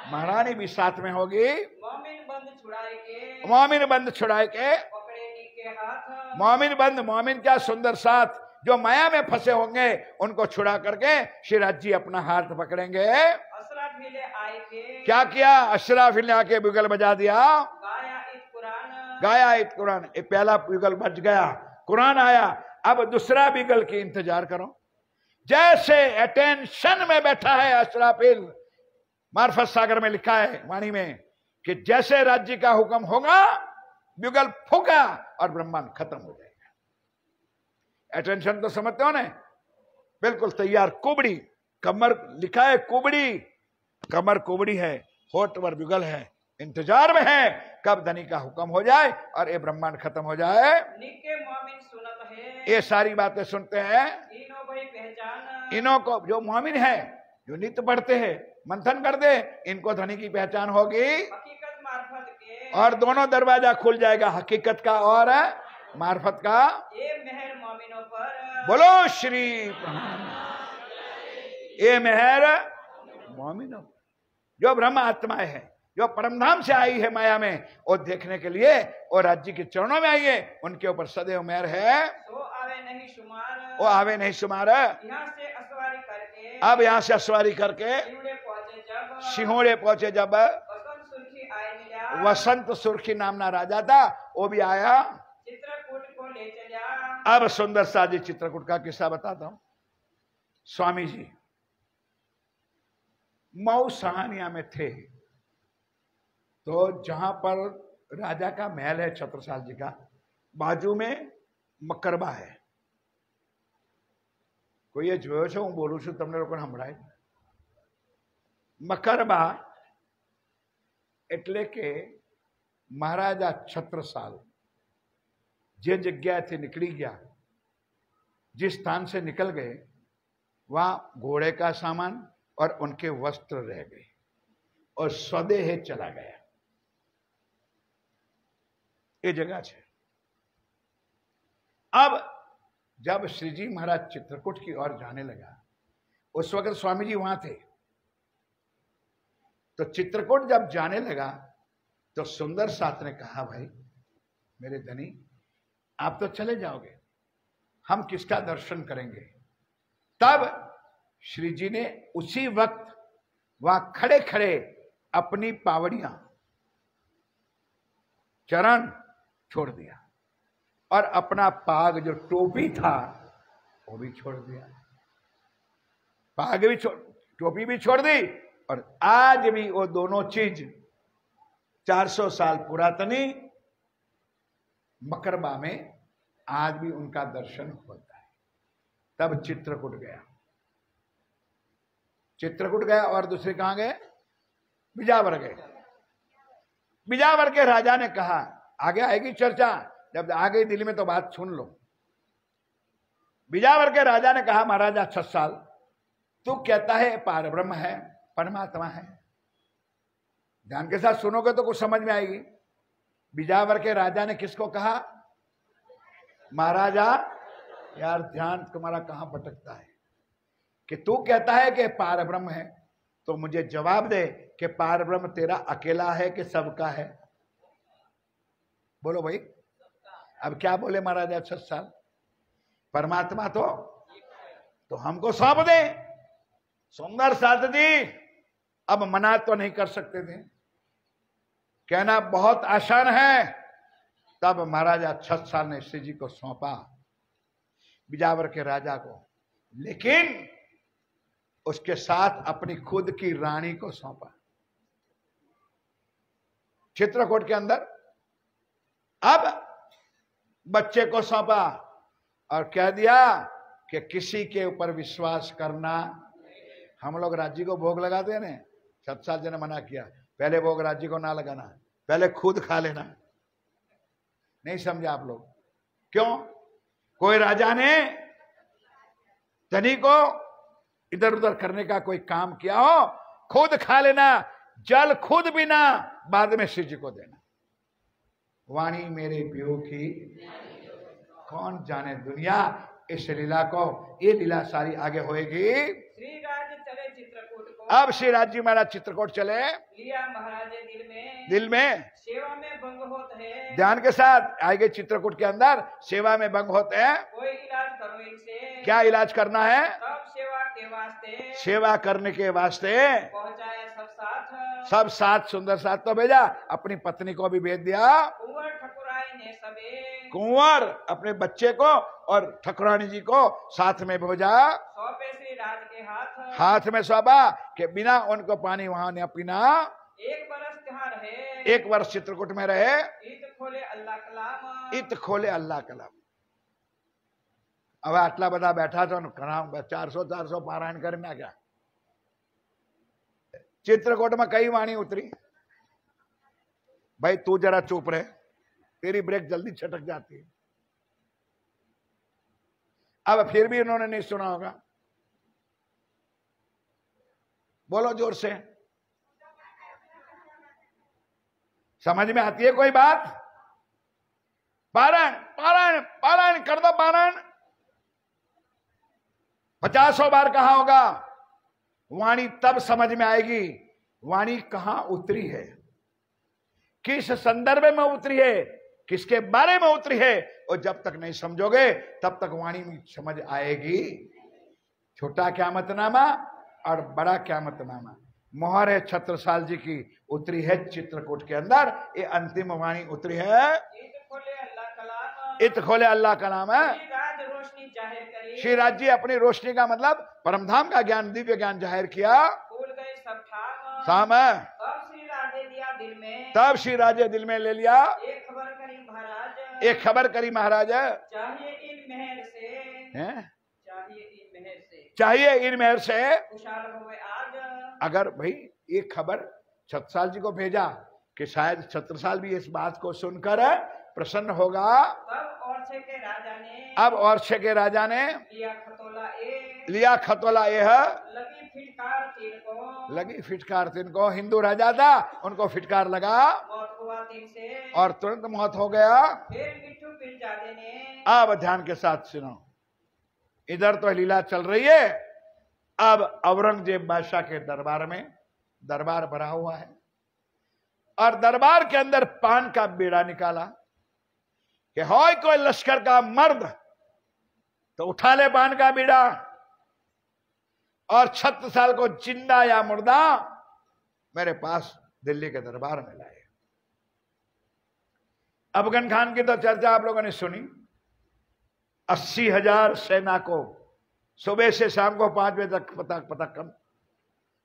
Speaker 1: महारानी भी साथ में होगी।
Speaker 2: मोमिन बंद छुड़ाए के,
Speaker 1: मोमिन बंद छुड़ाए के,
Speaker 2: पकड़े नी के हाथ,
Speaker 1: मोमिन बंद, मोमिन क्या सुंदर साथ जो माया में फंसे होंगे उनको छुड़ा करके शिराज जी अपना हाथ पकड़ेंगे।
Speaker 2: असराफिल आए के,
Speaker 1: क्या किया, अशराफिल ने आके बुगल बजा दिया,
Speaker 2: गाया इत कुरान,
Speaker 1: गाया इत कुरान। ये पहला बुगल बज गया, कुरान आया। अब दूसरा बिगल की इंतजार करो। जैसे अटेंशन में बैठा है अशराफिल, मार्फत सागर में लिखा है वाणी में कि जैसे राज्य का हुक्म होगा बिगल फूका और ब्रह्मांड खत्म हो जाएगा। अटेंशन तो समझते हो ना, बिल्कुल तैयार। कुबड़ी, कमर लिखा है कुबड़ी, कमर कुबड़ी है, होठ पर बिगल है, इंतजार में है कब धनी का हुक्म हो जाए और ये ब्रह्मांड खत्म हो जाए।
Speaker 2: निके मोमिन सुनत है,
Speaker 1: ये सारी बातें सुनते हैं।
Speaker 2: इनो भाई पहचान,
Speaker 1: इन्हों को जो मोमिन है, जो नित्य पढ़ते हैं, मंथन कर दे, इनको धनी की पहचान होगी
Speaker 2: हकीकत मार्फत के,
Speaker 1: और दोनों दरवाजा खुल जाएगा, हकीकत का और मार्फत का।
Speaker 2: ये मेहर मोमिनों पर,
Speaker 1: बोलो श्री ये मेहर मोमिनों, जो ब्रह्म आत्माएं हैं, जो परमधाम से आई है माया में, और देखने के लिए और राज्य के चरणों में आई है, उनके ऊपर सदैव मेहर है।
Speaker 2: तो आवे नहीं शुमार,
Speaker 1: वो आवे नहीं शुमार।
Speaker 2: यहाँ से असवारी करके,
Speaker 1: अब यहाँ से असवारी करके
Speaker 2: जीवड़े पहुंचे जब,
Speaker 1: सिंहोड़े पहुंचे जब
Speaker 2: वसंत सुर्खी आए मिला
Speaker 1: वसंत सुर्खी नामना राजा था, वो भी आया।
Speaker 2: चित्रकूट को ले चला।
Speaker 1: अब सुंदर सा जी चित्रकूट का किस्सा बताता हूं। स्वामी जी मऊ सहानिया में थे, तो जहां पर राजा का महल है छत्रसाल जी का, बाजू में मकरबा है। कोई ये જોયો છે? હું બોલું છું તમને લોકોને સંભળાય? મકરબા એટલે કે महाराजा छत्रसाल જે જગ્યાએથી નીકળી ગયા, जिस स्थान से निकल गए, वहां घोड़े का सामान और उनके वस्त्र रह गए और स्वदेह चला गया। ये जगह है। अब जब श्री जी महाराज चित्रकूट की ओर जाने लगा, उस वक्त स्वामी जी वहां थे, तो चित्रकूट जब जाने लगा तो सुंदर साथ ने कहा, भाई मेरे धनी, आप तो चले जाओगे, हम किसका दर्शन करेंगे? तब श्री जी ने उसी वक्त वहां खड़े खड़े अपनी पावड़ियां, चरण छोड़ दिया और अपना पाग जो टोपी था वो भी छोड़ दिया। पाग भी टोपी भी छोड़ दी, और आज भी वो दोनों चीज 400 साल पुरातनी मकरबा में आज भी उनका दर्शन होता है। तब चित्रकूट गया, चित्रकूट गया और दूसरे कहां गए? बिजावर गए। बिजावर के राजा ने कहा, आगे आएगी चर्चा, जब आ गई दिल्ली में तो बात सुन लो। बिजावर के राजा ने कहा, महाराजा छत्साल, तू कहता है पार ब्रह्म है, परमात्मा है, ध्यान के साथ सुनोगे तो कुछ समझ में आएगी। बिजावर के राजा ने किसको कहा? महाराजा, यार ध्यान तुम्हारा कहां भटकता है कि तू कहता है कि पार ब्रह्म है, तो मुझे जवाब दे कि पार ब्रह्म तेरा अकेला है कि सबका है? बोलो भाई। अब क्या बोले महाराजा छत्साल? परमात्मा तो हमको सौंप दे। सुंदर साथ जी अब मना तो नहीं कर सकते थे, कहना बहुत आसान है। तब महाराजा छत्साल ने श्री जी को सौंपा बिजावर के राजा को, लेकिन उसके साथ अपनी खुद की रानी को सौंपा चित्रकूट के अंदर। अब बच्चे को सौंपा और कह दिया कि किसी के ऊपर विश्वास करना। हम लोग राज्य को भोग लगाते हैं ना, छत्साल जी ने मना किया, पहले भोग राज्य को ना लगाना, पहले खुद खा लेना। नहीं समझे आप लोग? क्यों? कोई राजा ने धनी को इधर उधर करने का कोई काम किया हो, खुद खा लेना, जल खुद पीना, बाद में श्री जी को देना। वाणी मेरे प्यो की कौन जाने दुनिया। इस लीला को, ये लीला सारी आगे होएगी।
Speaker 2: श्री राज चले चित्रकूट को।
Speaker 1: अब श्री राज जी महाराज चित्रकूट चले।
Speaker 2: लिया महाराज
Speaker 1: दिल में
Speaker 2: सेवा में भंग होता है।
Speaker 1: ध्यान के साथ आएंगे। चित्रकूट के अंदर सेवा में भंग होते हैं।
Speaker 2: कोई इलाज करो इनसे।
Speaker 1: क्या इलाज करना है?
Speaker 2: सब सेवा के वास्ते,
Speaker 1: सेवा करने के वास्ते
Speaker 2: पहुंचाया सब साथ।
Speaker 1: सब साथ, सुंदर साथ तो भेजा, अपनी पत्नी को भी भेज दिया।
Speaker 2: कुंवर ठकुराई ने सबे,
Speaker 1: कुंवर अपने बच्चे को और ठकुरानी जी को साथ में भेजा।
Speaker 2: सौंपे श्री राज के
Speaker 1: हाथ में सौंपा कि बिना उनको पानी वहां न पीना।
Speaker 2: 1 वर्ष त्यौहार है,
Speaker 1: 1 वर्ष चित्रकूट में रहे।
Speaker 2: ईद खोले अल्लाह कलाम।
Speaker 1: इत खोले अल्लाह कलाम। હવે આટલા બધા બેઠા છો ને, ઘણા 400 પારાયણ કરી નાખ્યા। चित्रकूट में कई वाणी उतरी। भाई तू जरा चुप रहे, तेरी ब्रेक जल्दी छटक जाती है। अब फिर भी इन्होंने नहीं सुना होगा। बोलो जोर से, समझ में आती है कोई बात? पारायण पारायण पारायण कर दो। पारायण 50 बार कहा होगा। वाणी तब समझ में आएगी वाणी कहां उतरी है, किस संदर्भ में उतरी है, किसके बारे में उतरी है। और जब तक नहीं समझोगे तब तक वाणी में समझ आएगी। छोटा क़यामतनामा और बड़ा क़यामतनामा, मोहर है छत्रसाल जी की उतरी है चित्रकूट के अंदर। ये अंतिम वाणी उतरी है। इत खोले अल्लाह का नाम है। श्री राज जी अपनी रोशनी का मतलब परमधाम का ज्ञान, दिव्य ज्ञान जाहिर किया। शाम है तब श्री राजे दिल में ले लिया। एक खबर करी महाराज, चाहिए इन मेहर से। अगर भाई एक खबर छत्रसाल जी को भेजा कि शायद छत्रसाल भी इस बात को सुनकर प्रसन्न होगा। अब औरछे के राजा ने लिया खतोला लगी फिटकार तीन को। हिंदू राजा था, उनको फिटकार लगा और तुरंत मौत हो गया। अब ध्यान के साथ सुनो, इधर तो लीला चल रही है। अब औरंगजेब बादशाह के दरबार में दरबार भरा हुआ है और दरबार के अंदर पान का बीड़ा निकाला कि होय कोई लश्कर का मर्द तो उठा ले पान का बीड़ा और छत्रसाल को जिंदा या मुर्दा मेरे पास दिल्ली के दरबार में लाए। अफगन खान की तो चर्चा आप लोगों ने सुनी। 80,000 सेना को सुबह से शाम को 5 बजे तक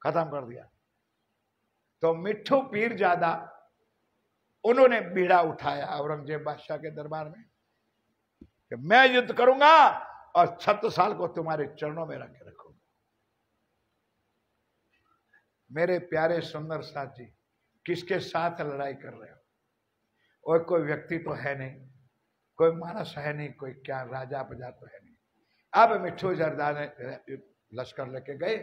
Speaker 1: खत्म कर दिया। तो मिट्ठू पीर ज्यादा उन्होंने बीड़ा उठाया औरंगजेब बादशाह के दरबार में कि मैं युद्ध करूंगा और छत्रसाल को तुम्हारे चरणों में रख के रखूंगा। मेरे प्यारे सुंदर साथ जी, किसके साथ लड़ाई कर रहे हो? और कोई व्यक्ति तो है नहीं, कोई मानस है नहीं, कोई क्या राजा प्रजा तो है नहीं। अब मिट्ठू जरदा ने लश्कर लेके गए।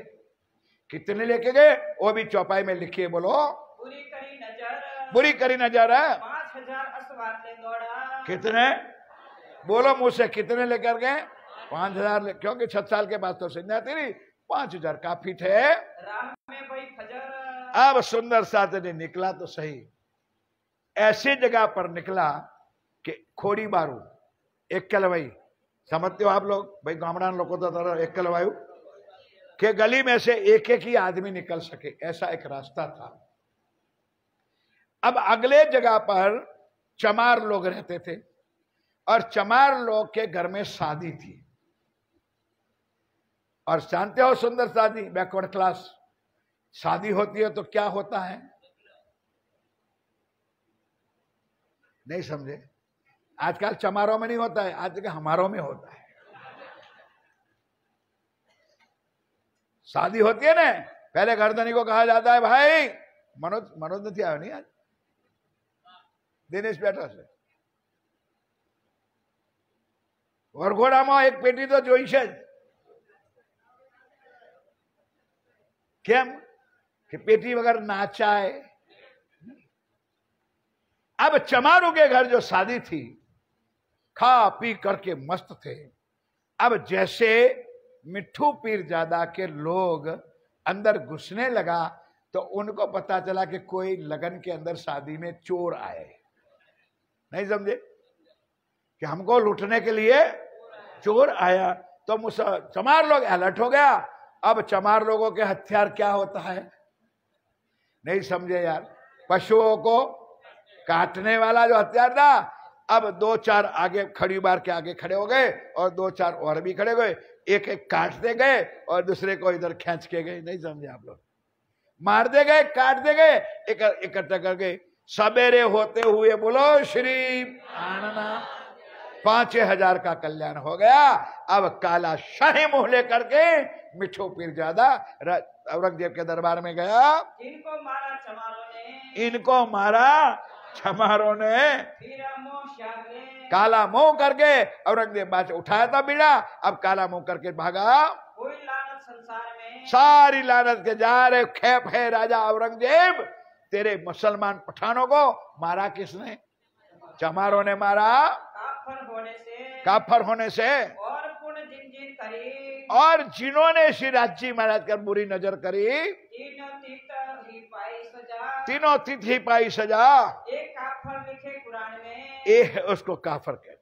Speaker 1: कितने लेके गए वो भी चौपाई में लिखिए, बोलो। बुरी करी नजर है।
Speaker 2: 5,000 अश्वार ले दौड़ा। कितने
Speaker 1: बोलो मुझसे, कितने लेकर गए? 5,000। क्योंकि 6 साल के बाद तो संध्या तेरी 5,000 काफी थे।
Speaker 2: राह में भाई खजर।
Speaker 1: अब सुंदर साथ ने निकला तो सही, ऐसी जगह पर निकला कि खोड़ी बारू एकलवाई, समझते हो आप लोग भाई? गामड़ा लोग तो एकलवायु के गली में से एक एक ही आदमी निकल सके, ऐसा एक रास्ता था। अब अगले जगह पर चमार लोग रहते थे और चमार लोग के घर में शादी थी। और जानते हो सुंदर शादी, बैकवर्ड क्लास शादी होती है तो क्या होता है? नहीं समझे? आजकल चमारों में नहीं होता है, आजकल हमारों में होता है। शादी होती है ना, पहले गर्दनी को कहा जाता है भाई मनोज नहीं आया नहीं आज, दिनेश बैठा से और घोड़ा में एक पेटी तो जोई है। केम कि पेटी वगैरह नाचा है। अब चमारू के घर जो शादी थी, खा पी करके मस्त थे। अब जैसे मिट्ठू पीर ज्यादा के लोग अंदर घुसने लगा तो उनको पता चला कि कोई लगन के अंदर शादी में चोर आए। नहीं समझे कि हमको लूटने के लिए चोर आया। तो चमार लोग अलर्ट हो गया। अब चमार लोगों के हथियार क्या होता है? नहीं समझे यार? पशुओं को काटने वाला जो हथियार था। अब 2-4 आगे खड़ी बार के आगे खड़े हो गए और 2-4 और भी खड़े गए। एक एक काटते गए और दूसरे को इधर खींच के गए। नहीं समझे आप लोग? मार दे गए, काट दे गए, इकट्ठा कर गए। सवेरे होते हुए बोलो श्री आनना 5,000 का कल्याण हो गया। अब काला शाही मुंह लेकर के मिट्ठू पीर ज्यादा औरंगजेब के दरबार में गया।
Speaker 2: इनको मारा
Speaker 1: चमारों ने काला मुंह करके औरंगजेब बादशाह उठाया था बीड़ा। अब काला मुंह करके भागा।
Speaker 2: कोई लानत संसार में,
Speaker 1: सारी लानत के जा रहे खेप है राजा औरंगजेब। तेरे मुसलमान पठानों को मारा किसने? चमारों ने मारा। काफर होने से
Speaker 2: और पुण्य जिन करी,
Speaker 1: और जिन्होंने श्री राजी महाराज कर बुरी नजर करी, तीनों तिथ ही पाई सजा।
Speaker 2: एक काफर लिखे कुरान में,
Speaker 1: ये उसको काफर कहते।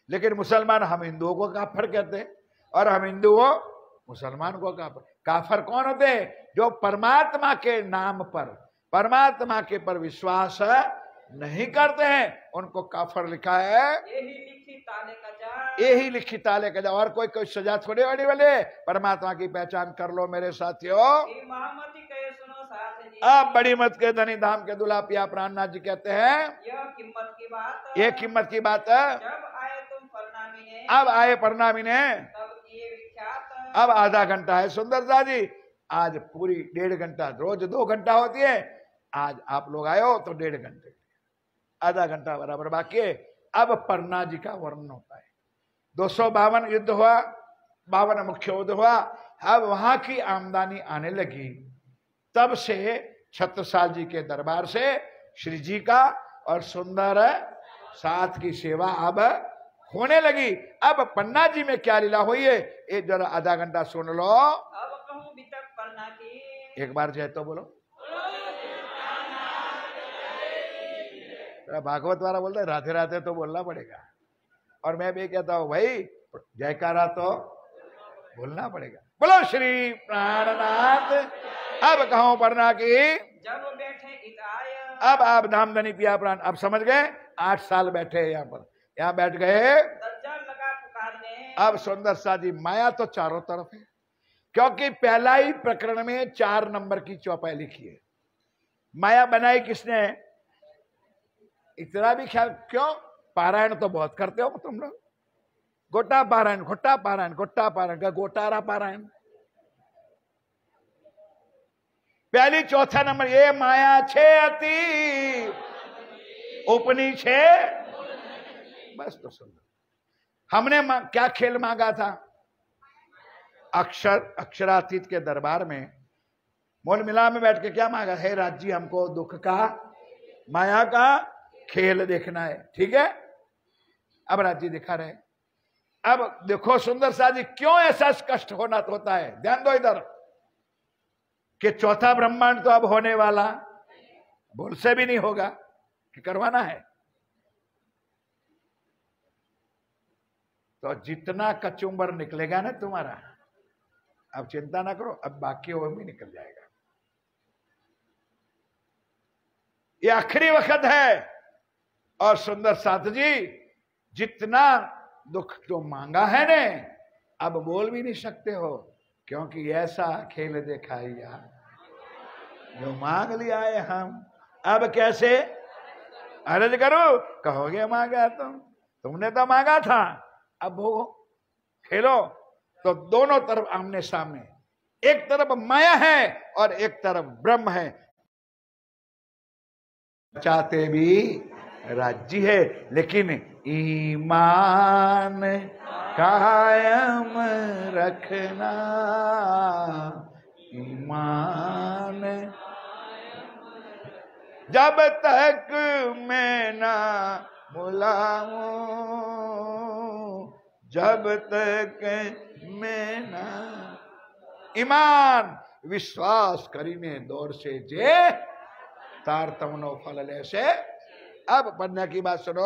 Speaker 1: लेकिन मुसलमान हम हिंदुओं को काफर कहते हैं और हम हिंदुओं मुसलमान को काफर। काफर कौन होते हैं? जो परमात्मा के नाम पर, परमात्मा के पर विश्वास नहीं करते हैं, उनको काफर लिखा है।
Speaker 2: यही लिखी ताले का जा,
Speaker 1: यही लिखी ताले का जा। और कोई सजा थोड़े होने वाले। परमात्मा की पहचान कर लो मेरे साथियों।
Speaker 2: महामती कहे सुनो साथ जी,
Speaker 1: अब बड़ी मत के धनी धाम के दुल्हा पिया प्राणनाथ जी कहते हैं
Speaker 2: यह कीमत की बात,
Speaker 1: ये कीमत की बात है।
Speaker 2: जब आए तुम परनामी ने,
Speaker 1: अब आए परनामी ने,
Speaker 2: तब किए विख्यात।
Speaker 1: अब आधा घंटा है सुंदरता जी, आज पूरी 1.5 घंटा, रोज 2 घंटा होती है, आज आप लोग आए हो तो 1.5 घंटे, आधा घंटा बराबर बाकी है। अब परना जी का वर्णन होता है। 252 युद्ध हुआ, 52 मुख्य युद्ध हुआ। अब वहां की आमदनी आने लगी, तब से छत्रसाल जी के दरबार से श्री जी का और सुंदर साथ की सेवा अब होने लगी। अब पन्ना जी में क्या लीला हुई है, ये जरा आधा घंटा सुन लो।
Speaker 2: अब कहूँ बितक परना की,
Speaker 1: एक बार जय तो बोलो। भागवत वाला बोलता है राधे राधे तो बोलना पड़ेगा, और मैं भी कहता हूं भाई जयकारा तो बोलना पड़ेगा। बोलो श्री प्राणनाथ। अब कहो परना की,
Speaker 2: जब बैठे इताय,
Speaker 1: अब आप धामधनी पिया प्राण, अब समझ गए। 8 साल बैठे यहाँ पर, यहाँ बैठ गए।
Speaker 2: दज्जल लगा पुकारने,
Speaker 1: अब सुंदर सा जी, माया तो चारों तरफ है, क्योंकि पहला ही प्रकरण में 4 नंबर की चौपाई लिखी है। माया बनाई किसने? इतना भी ख्याल क्यों? पारायण तो बहुत करते हो तुम लोग, गोटा पारायण, घोटा पारायण, गोटा पारायण का गोटारा पारायण। पहली 4था नंबर, ये माया छे अति उपनी छे, बस तो सुन। हमने क्या खेल मांगा था? अक्षरातीत के दरबार में मोल मिला में बैठ के क्या मांगा? हे राज्य हमको दुख का माया का खेल देखना है, ठीक है। अब राज्य दिखा रहे। अब देखो सुंदर सा जी, क्यों ऐसा कष्ट होता है, ध्यान दो इधर, कि चौथा ब्रह्मांड तो अब होने वाला, भूल से भी नहीं होगा कि करवाना है। तो जितना कचुम्बर निकलेगा ना तुम्हारा, अब चिंता ना करो, अब बाकी वो भी निकल जाएगा। ये आखिरी वक्त है। और सुंदर साथ जी, जितना दुख जो मांगा है ने, अब बोल भी नहीं सकते हो, क्योंकि ऐसा खेल देखा यार, जो मांग लिया है हम, अब कैसे अर्ज करो? कहोगे मांगा तुमने तो मांगा था, अब वो खेलो। तो दोनों तरफ आमने सामने, एक तरफ माया है और एक तरफ ब्रह्म है। चाहते भी राज्य है, लेकिन ईमान कायम रखना, ईमान जब तक मैं ना बुलाऊं, जब तक मैं ना, ईमान विश्वास करीने दौर से जे तार तमनो फल ले से। अब पढ़ने की बात सुनो।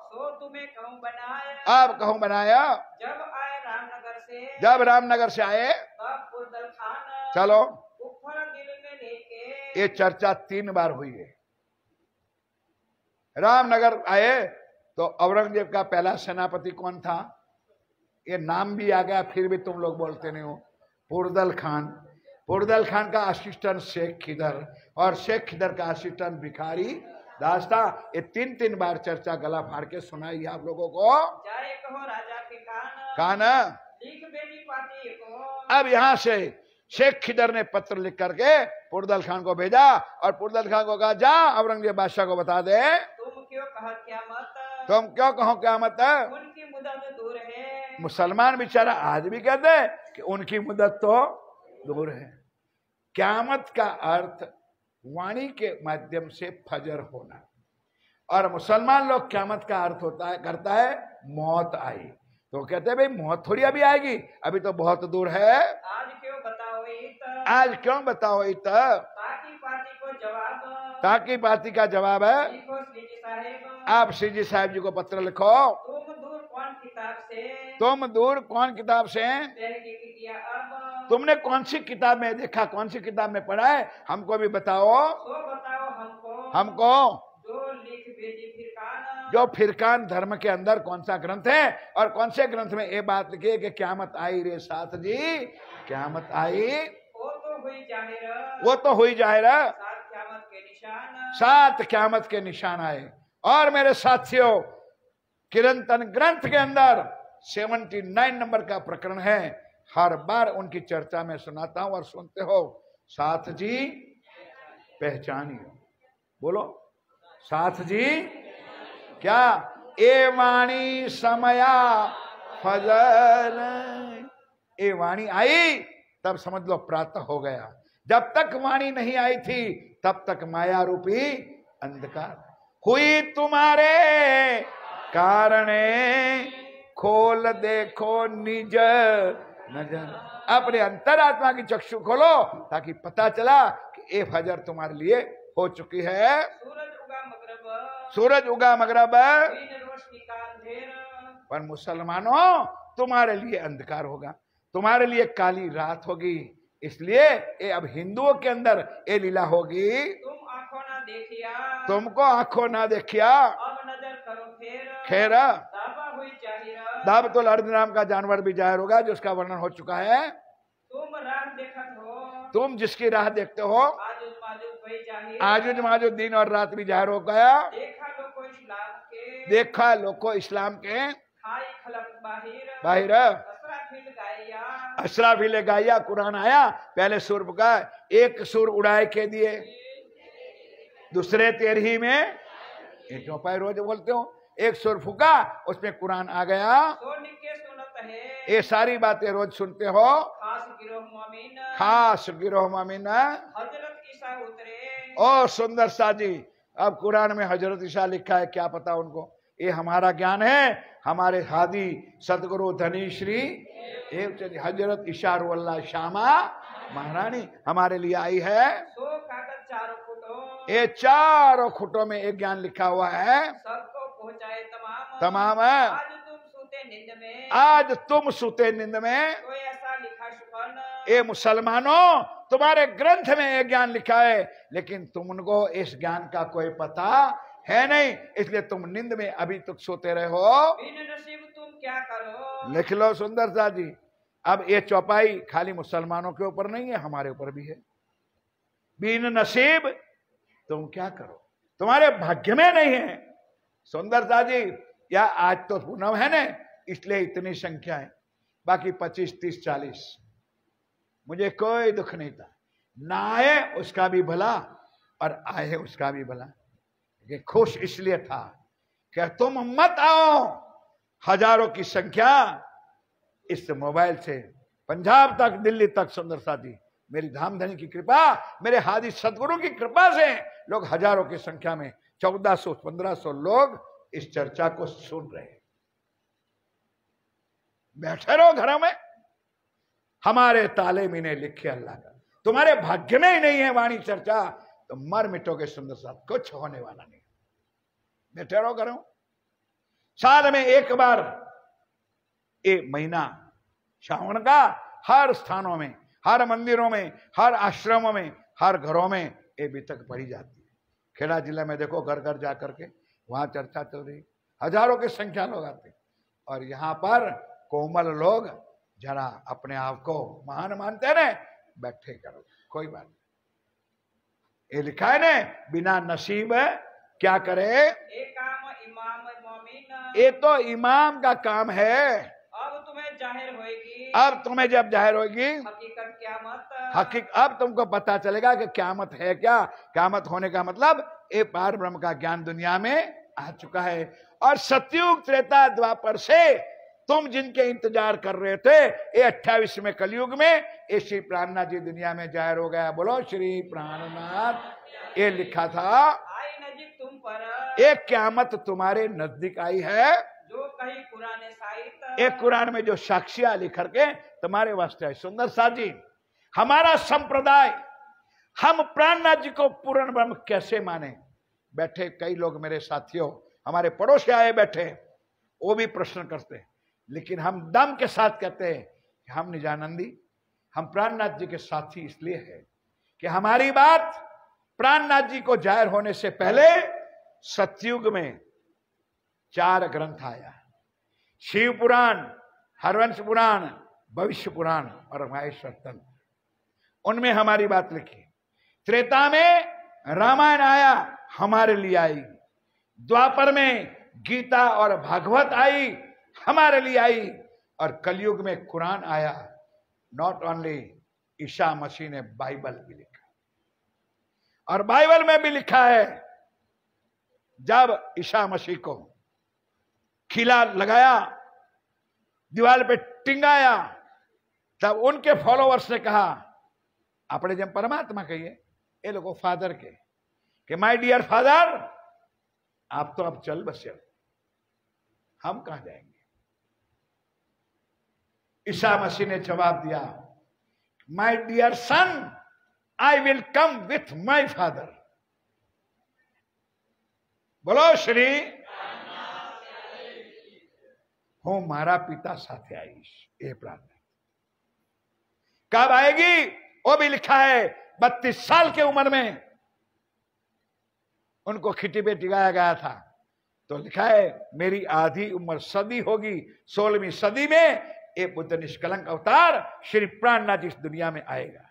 Speaker 2: सो तुम्हें कहूँ बनाया,
Speaker 1: अब कहूँ बनाया,
Speaker 2: जब आए रामनगर से,
Speaker 1: जब रामनगर से आए,
Speaker 2: तब पुरदल खान,
Speaker 1: चलो
Speaker 2: उफर दिल में लेके,
Speaker 1: ये चर्चा 3 बार हुई है। रामनगर आए तो औरंगजेब का पहला सेनापति कौन था? ये नाम भी आ गया, फिर भी तुम लोग बोलते नहीं हो। पुरदल खान। पुरदल खान का असिस्टेंट शेख खिदर, और शेख खिदर का असिस्टेंट भिखारी दास था। ये 3 बार चर्चा गला फाड़ के सुनाई आप लोगों को।
Speaker 2: जाए कहो राजा के
Speaker 1: कान
Speaker 2: लिख बेनी पाती को।
Speaker 1: अब यहां से शेख खिदर ने पत्र लिख करके पुरदल खान को भेजा, और पुरदल खान को कहा जा औरंगजेब बादशाह को बता दे,
Speaker 2: तुम क्यों कहा क्या मत,
Speaker 1: तुम क्यों कहो क्या मत है।
Speaker 2: उनकी मुद्दत दूर है।
Speaker 1: मुसलमान बेचारा आज भी कहते हैं कि उनकी मुद्दत तो दूर है। क्यामत का अर्थ वाणी के माध्यम से फजर होना, और मुसलमान लोग क्यामत का अर्थ होता है करता है मौत आई। तो कहते हैं भाई मौत थोड़ी अभी आएगी, अभी तो बहुत दूर है।
Speaker 2: आज क्यों बताओ
Speaker 1: आज क्यों बताओ इत,
Speaker 2: ताकि पाती को जवाब,
Speaker 1: ताकि पाती का जवाब है।
Speaker 2: लिखो श्री जी साहेब,
Speaker 1: आप श्री जी साहब जी को पत्र लिखो।
Speaker 2: तुम दूर कौन किताब से,
Speaker 1: तुम दूर कौन किताब से,
Speaker 2: तहकीक किया अब,
Speaker 1: तुमने कौन सी किताब में देखा, कौन सी किताब में पढ़ा है, हमको भी बताओ।
Speaker 2: तो बताओ हमको,
Speaker 1: हमको
Speaker 2: जो लिख भेजी फिरकान,
Speaker 1: जो फिरकान धर्म के अंदर कौन सा ग्रंथ है, और कौन से ग्रंथ में ये बात लिखी है कि क्यामत आई रे साथ जी, क्यामत आई,
Speaker 2: वो तो हुई जाहिर,
Speaker 1: वो तो हुई जाहिर,
Speaker 2: साथ क्यामत के निशान,
Speaker 1: सात क्यामत के निशान आए। और मेरे साथियों, किरंतन ग्रंथ के अंदर 79 नंबर का प्रकरण है, हर बार उनकी चर्चा में सुनाता हूं और सुनते हो। साथ जी पहचानिए, बोलो साथ जी क्या, ए वाणी समया फजल, ए वाणी आई तब समझ लो प्रातः हो गया। जब तक वाणी नहीं आई थी तब तक माया रूपी अंधकार हुई तुम्हारे कारणे, खोल देखो निज नजर, अपने अंतरात्मा की चक्षु खोलो ताकि पता चला कि ए फजर तुम्हारे लिए हो चुकी है। सूरज उगा मगरब, पर मुसलमानों तुम्हारे लिए अंधकार होगा, तुम्हारे लिए काली रात होगी। इसलिए ये अब हिंदुओं के अंदर ये लीला होगी,
Speaker 2: तुम आंखों ना देखिया,
Speaker 1: तुमको आंखों ना देखिया,
Speaker 2: अब नजर करो
Speaker 1: खैर
Speaker 2: दावा हुई जाहिर,
Speaker 1: दाब तो अर्जुन नाम का जानवर भी जाहिर होगा, जो उसका वर्णन हो चुका है।
Speaker 2: तुम राह देखत हो,
Speaker 1: तुम जिसकी राह देखते हो,
Speaker 2: आजुज माजुज हुई जाहिर,
Speaker 1: आजुज माजुज दिन और रात भी जाहिर हो गया।
Speaker 2: देखा लोगो इस्लाम के,
Speaker 1: देखा लोगों इस्लाम के,
Speaker 2: खाई खलक बाहिर,
Speaker 1: बाहिर
Speaker 2: असराफिल गाया,
Speaker 1: अशराफिल गाया। कुरान आया, पहले सुर का एक सुर उड़ाए के दिए, दूसरे तेरही में ये चौपाई रोज बोलते हो, एक सुर फूका उसमें कुरान आ गया।
Speaker 2: सोनी के सुनत है,
Speaker 1: ये सारी बातें रोज सुनते हो।
Speaker 2: खास गिरोह मोमिन,
Speaker 1: खास गिरोह मोमिन,
Speaker 2: हजरत ईसा उतरे,
Speaker 1: ओ सुंदर सा जी, अब कुरान में हजरत ईसा लिखा है, क्या पता उनको, ये हमारा ज्ञान है। हमारे हादी सदगुरु धनी श्री हजरत इशारुल्लाह श्यामा महारानी हमारे लिए आई है।
Speaker 2: सो कागज चारों फुटो,
Speaker 1: ये चारों खुटों में एक ज्ञान लिखा हुआ है,
Speaker 2: सबको पहुंचाए तमाम,
Speaker 1: तमाम है।
Speaker 2: आज तुम सूते नींद में,
Speaker 1: आज तुम सुते नींद में,
Speaker 2: तो ऐसा लिखा शुकन,
Speaker 1: ये मुसलमानों तुम्हारे ग्रंथ में ये ज्ञान लिखा है, लेकिन तुमको इस ज्ञान का कोई पता है नहीं, इसलिए तुम नींद में अभी तक सोते रहे हो।
Speaker 2: बिन नसीब तुम क्या करो,
Speaker 1: लिख लो सुंदर सा जी। अब ये चौपाई खाली मुसलमानों के ऊपर नहीं है, हमारे ऊपर भी है। बिन नसीब तुम क्या करो, तुम्हारे भाग्य में नहीं है। सुंदर सा जी, या आज तो पूनम है ना, इसलिए इतनी संख्या है, बाकी 25, 30, 40 मुझे कोई दुख नहीं था। ना आए उसका भी भला और आए उसका भी भला, ये खुश इसलिए था कि तुम मत आओ। हजारों की संख्या इस मोबाइल से पंजाब तक, दिल्ली तक, सुंदर सा जी, मेरी धामधनी की कृपा, मेरे हादी सदगुरु की कृपा से लोग हजारों की संख्या में 1400, 1500 लोग इस चर्चा को सुन रहे हैं। बैठे रहो घरों में, हमारे ताले मीने लिखे अल्लाह का, तुम्हारे भाग्य में ही नहीं है वाणी चर्चा, तो मर मिटोगे सुंदर साहब, कुछ होने वाला नहीं। बैठे रहो घरों। साल में एक बार एक महीना श्रावण का हर स्थानों में, हर मंदिरों में, हर आश्रमों में, हर घरों में ये बितक पढ़ी जाती है। खेड़ा जिला में देखो, घर घर जाकर के वहां चर्चा चल रही, हजारों की संख्या लोग आते, और यहाँ पर कोमल लोग जरा अपने आप को महान मानते हैं, बैठे करो, कोई बात नहीं। ये लिखा है ना, बिना नसीब क्या करे,
Speaker 2: एक काम इमाम मोमिन,
Speaker 1: ये तो इमाम का काम है।
Speaker 2: अब तुम्हें जाहिर होएगी,
Speaker 1: अब तुम्हें जब जाहिर होगी
Speaker 2: हकीकत क्यामत,
Speaker 1: अब तुमको पता चलेगा कि क्यामत है क्या। क्यामत होने का मतलब ये पार ब्रह्म का ज्ञान दुनिया में आ चुका है। और सतयुग त्रेता द्वापर से तुम जिनके इंतजार कर रहे थे, ये 28वें कलयुग में ये श्री प्राणनाथ जी दुनिया में जाहिर हो गया। बोलो श्री प्राणनाथ। ये लिखा था,
Speaker 2: आई नजीक तुम पर,
Speaker 1: एक क्यामत तुम्हारे नजदीक आई है,
Speaker 2: जो कहीं पुराने साहित्य,
Speaker 1: एक कुरान में जो साक्षियां लिख करके तुम्हारे वास्ते है। सुंदर सा जी, हमारा संप्रदाय, हम प्राणनाथ जी को पूर्ण ब्रह्म कैसे माने। बैठे कई लोग मेरे साथियों, हमारे पड़ोसी आए बैठे, वो भी प्रश्न करते हैं, लेकिन हम दम के साथ कहते हैं कि हम निजानंदी, हम प्राणनाथ जी के साथी इसलिए है कि हमारी बात प्राणनाथ जी को जाहिर होने से पहले सतयुग में 4 ग्रंथ आया, शिव पुराण, हरवंश पुराण, भविष्य पुराण और माहेश्वर तंत्र। उनमें हमारी बात लिखी। त्रेता में रामायण आया, हमारे लिए आई। द्वापर में गीता और भागवत आई, हमारे लिए आई। और कलयुग में कुरान आया। नॉट ओनली ईसा मसीह ने बाइबल भी लिखा, और बाइबल में भी लिखा है जब ईसा मसीह को खिला लगाया, दीवार पे टिंगाया, तब उनके फॉलोअर्स ने कहा, अपने जब परमात्मा कहिए ये लोगों फादर के कि माय डियर फादर, आप तो अब चल बसे, हम कहां जाएंगे। ईसा मसीह ने जवाब दिया, my dear son, I will come with my father. बोलो श्री, हूं मारा पिता साथे आईश। ये प्रार्थना कब आएगी वो भी लिखा है। 32 साल की उम्र में उनको खिटी पे टिकाया गया था, तो लिखा है मेरी आधी उम्र सदी होगी, 16वीं सदी में ये बुद्ध निष्कलंक अवतार श्री प्राणनाथ इस दुनिया में आएगा।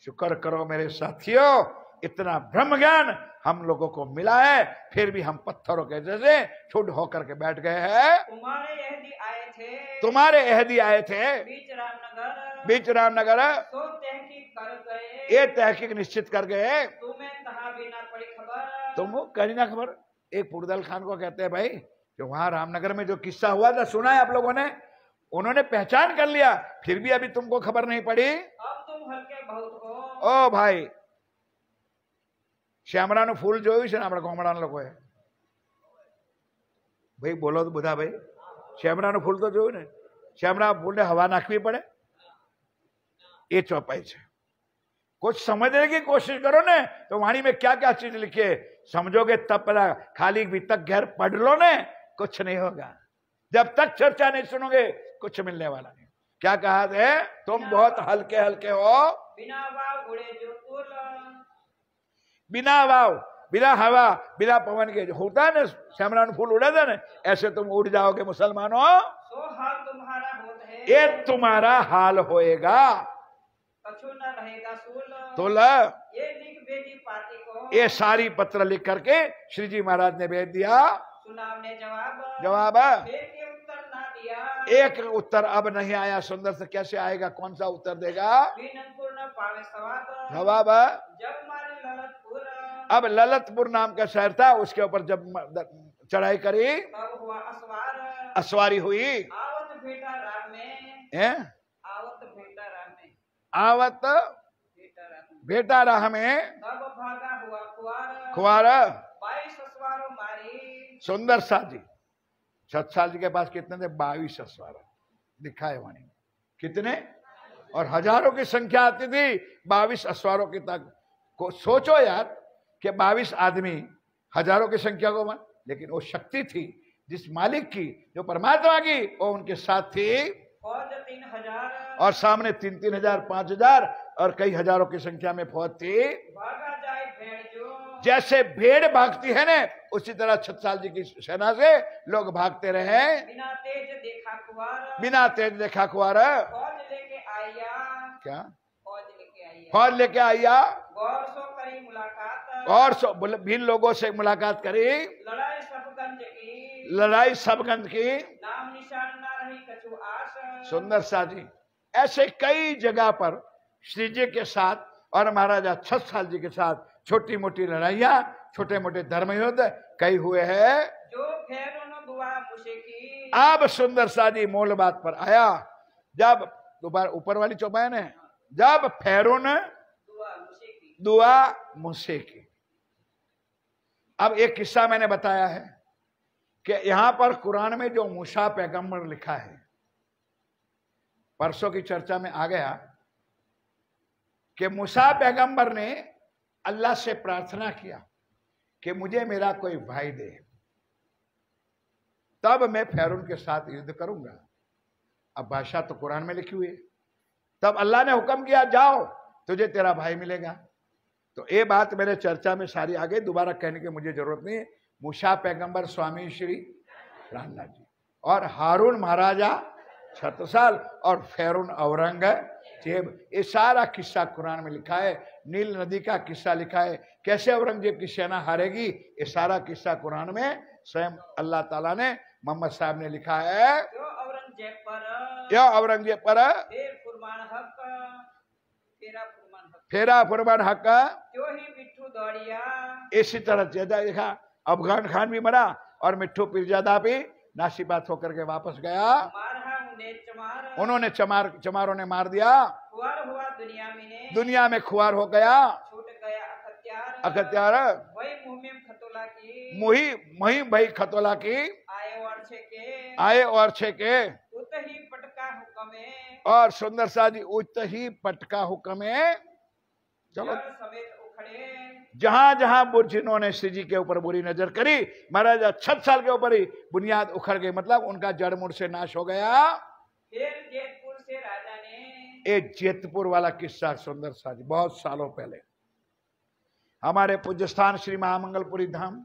Speaker 1: शुक्र करो मेरे साथियों, इतना ब्रह्म ज्ञान हम लोगों को मिला है, फिर भी हम पत्थरों के जैसे छुट होकर के बैठ गए हैं।
Speaker 2: तुम्हारे यहदी आए थे,
Speaker 1: तुम्हारे यहदी आए थे बीच रामनगर,
Speaker 2: तो तहकीक कर गए,
Speaker 1: ये तहकीक निश्चित कर गए,
Speaker 2: तुम्हें कहा बिना पड़ी खबर।
Speaker 1: तुम कहीं ना खबर। एक पुरदल खान को कहते हैं भाई, जो वहां रामनगर में जो किस्सा हुआ था सुना है आप लोगों ने, उन्होंने पहचान कर लिया, फिर भी अभी तुमको खबर नहीं पड़ी।
Speaker 2: अब तुम हल्के बहुत हो।
Speaker 1: ओ भाई, श्यामराનું ફૂલ જોયું છે ને આપણે કોમડાના લોકોએ? ભાઈ બોલો તો બધા ભાઈ, શ્યામરાનું ફૂલ તો જોયું ને? શ્યામરા ફૂલને હવા નાખવી પડે, ये चौपाई है। कुछ समझने की कोशिश करो ने, तो वाणी में क्या क्या चीज लिखी है समझोगे तब पता। खाली भी तक घर पढ़ लो ने, कुछ नहीं होगा। जब तक चर्चा नहीं सुनोगे कुछ मिलने वाला नहीं। क्या कहा है, तुम बहुत हल्के हल्के हो।
Speaker 2: बिना वाव उड़े जो फूल,
Speaker 1: बिना वाव, बिना हवा, बिना पवन के जो होता है ना, श्यामरान फूल उड़ा था ना, ऐसे तुम उड़ जाओगे मुसलमानों।
Speaker 2: सो हाल तुम्हारा होत है,
Speaker 1: ये तुम्हारा हाल होएगा।
Speaker 2: कछु न रहेगा सूल।
Speaker 1: तो
Speaker 2: ये लिख भेजी पाती को,
Speaker 1: ये सारी पत्र लिख करके श्री जी महाराज ने भेज दिया।
Speaker 2: सुनाव ने जवाब,
Speaker 1: जवाब
Speaker 2: एक के उत्तर ना दिया।
Speaker 1: एक उत्तर अब नहीं आया। सुंदर से कैसे आएगा, कौन सा उत्तर देगा?
Speaker 2: बीननपुर न पावे सवाद,
Speaker 1: जवाब
Speaker 2: जब मारे ललतपुर।
Speaker 1: अब ललतपुर नाम का शहर था, उसके ऊपर जब चढ़ाई करी,
Speaker 2: तब हुआ असवार,
Speaker 1: असवारी हुई।
Speaker 2: आवत भेटा राम में,
Speaker 1: हैं?
Speaker 2: आवत भेटा राम में,
Speaker 1: आवत
Speaker 2: भेटा राम में।
Speaker 1: बेटा राह में
Speaker 2: तब भागा हुआ कुआर,
Speaker 1: कुआर।
Speaker 2: 22 असवारों मारी।
Speaker 1: सुंदर सा जी, सतसाल जी के पास कितने थे? 22 असवार लिखा है वाणी। कितने? और हजारों की संख्या आती थी 22 असवारों की तक को। सोचो यार कि 22 आदमी हजारों की संख्या को मान, लेकिन वो शक्ति थी जिस मालिक की, जो परमात्मा की, वो उनके साथ थी।
Speaker 2: फौज 3000,
Speaker 1: और सामने 3-3 हजार, 5 हजार और कई हजारों की संख्या में फौज थी।
Speaker 2: भागा जाए भेड़ जो,
Speaker 1: जैसे भेड़ भागती है ना, उसी तरह छतसाल जी की सेना से लोग भागते रहे।
Speaker 2: बिना तेज देखा कुआर,
Speaker 1: बिना तेज देखा कुआर।
Speaker 2: फौज लेके आया,
Speaker 1: क्या?
Speaker 2: फौज लेके आया,
Speaker 1: फौज लेके आया।
Speaker 2: गौर सो करी मुलाकात,
Speaker 1: और भिन्न लोगों से मुलाकात करी,
Speaker 2: लड़ाई सबगंज की,
Speaker 1: लड़ाई सबगंज की।
Speaker 2: नाम निशान ना रही कछु आस।
Speaker 1: सुंदर सा जी, ऐसे कई जगह पर श्री जी के साथ और महाराजा छतसाल जी के साथ छोटी मोटी लड़ाइयां, छोटे मोटे धर्म युद्ध कई हुए हैं।
Speaker 2: जो फेरों न दुआ मुझे की,
Speaker 1: अब सुंदर सा जी मूल बात पर आया। जब दोबारा ऊपर वाली चौपाई ने, जब फेरून
Speaker 2: दुआ मुझे की,
Speaker 1: दुआ मुझसे की। अब एक किस्सा मैंने बताया है कि यहां पर कुरान में जो मूसा पैगंबर लिखा है, परसों की चर्चा में आ गया कि मूसा पैगंबर ने अल्लाह से प्रार्थना किया कि मुझे मेरा कोई भाई दे, तब मैं फेरून के साथ युद्ध करूंगा। अब भाषा तो कुरान में लिखी हुई है। तब अल्लाह ने हुक्म किया जाओ तुझे तेरा भाई मिलेगा। तो ये बात मेरे चर्चा में सारी आ गई, दोबारा कहने की मुझे जरूरत नहीं है। मूसा पैगंबर स्वामी श्री रामनाथ जी और हारून महाराजा छत्रसाल और फेरून औरंगजेब, ये सारा किस्सा कुरान में लिखा है। नील नदी का किस्सा लिखा है, कैसे औरंगजेब की सेना हारेगी, ये सारा किस्सा कुरान में स्वयं अल्लाह ताला ने मोहम्मद साहब ने लिखा है। यो औरंगजेब पर फेरा फुरमान हक इसी तरह देखा। अफगान खान भी मरा और मिट्ठू पीरजादा भी नासीबात होकर के वापस गया। उन्होंने चमारों ने मार दिया। दुनिया में खुआर हो गया। अखत्यार मुही भाई खतोला की आए और छेके और सुंदर सा जी उत ही पटका हुक्म है। चलो जहां जहां जिन्होंने श्री जी के ऊपर बुरी नजर करी, महाराजा 6 साल के ऊपर ही बुनियाद उखड़ गई, मतलब उनका जड़ मुड़ से नाश हो गया।
Speaker 2: फिर जेतपुर से राजा ने
Speaker 1: एक जेतपुर वाला किस्सा सुंदर सा जी, बहुत सालों पहले हमारे पूज्य स्थान श्री महामंगलपुरी धाम,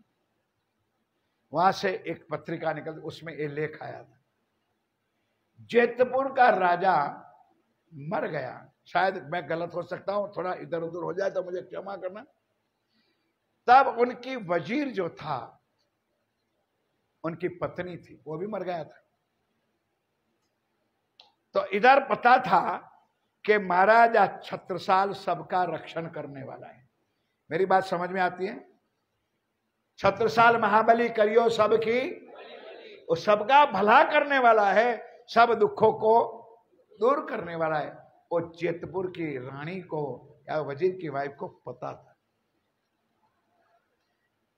Speaker 1: वहां से एक पत्रिका निकल, उसमें ये लेख आया था। जेतपुर का राजा मर गया, शायद मैं गलत हो सकता हूं, थोड़ा इधर उधर हो जाए तो मुझे क्षमा करना। तब उनकी वजीर जो था, उनकी पत्नी थी, वो भी मर गया था। तो इधर पता था कि महाराजा छत्रसाल सबका रक्षण करने वाला है। मेरी बात समझ में आती है? छत्रसाल महाबली करियो सबकी, वो सबका भला करने वाला है, सब दुखों को दूर करने वाला है। वो जेतपुर की रानी को या वजीर की वाइफ को पता था।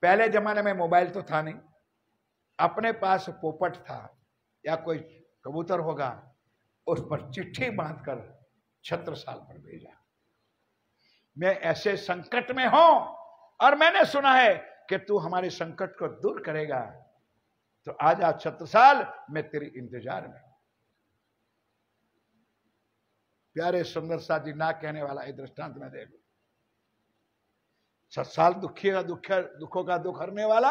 Speaker 1: पहले जमाने में मोबाइल तो था नहीं, अपने पास पोपट था या कोई कबूतर होगा, उस पर चिट्ठी बांधकर छत्रसाल पर भेजा, मैं ऐसे संकट में हूं और मैंने सुना है कि तू हमारे संकट को दूर करेगा, तो आजा छत्रसाल, मैं तेरी इंतजार में। प्यारे सुंदर सा जी ना कहने वाला ये दृष्टांत में देखो। 7 साल दुखों का दुख हरने वाला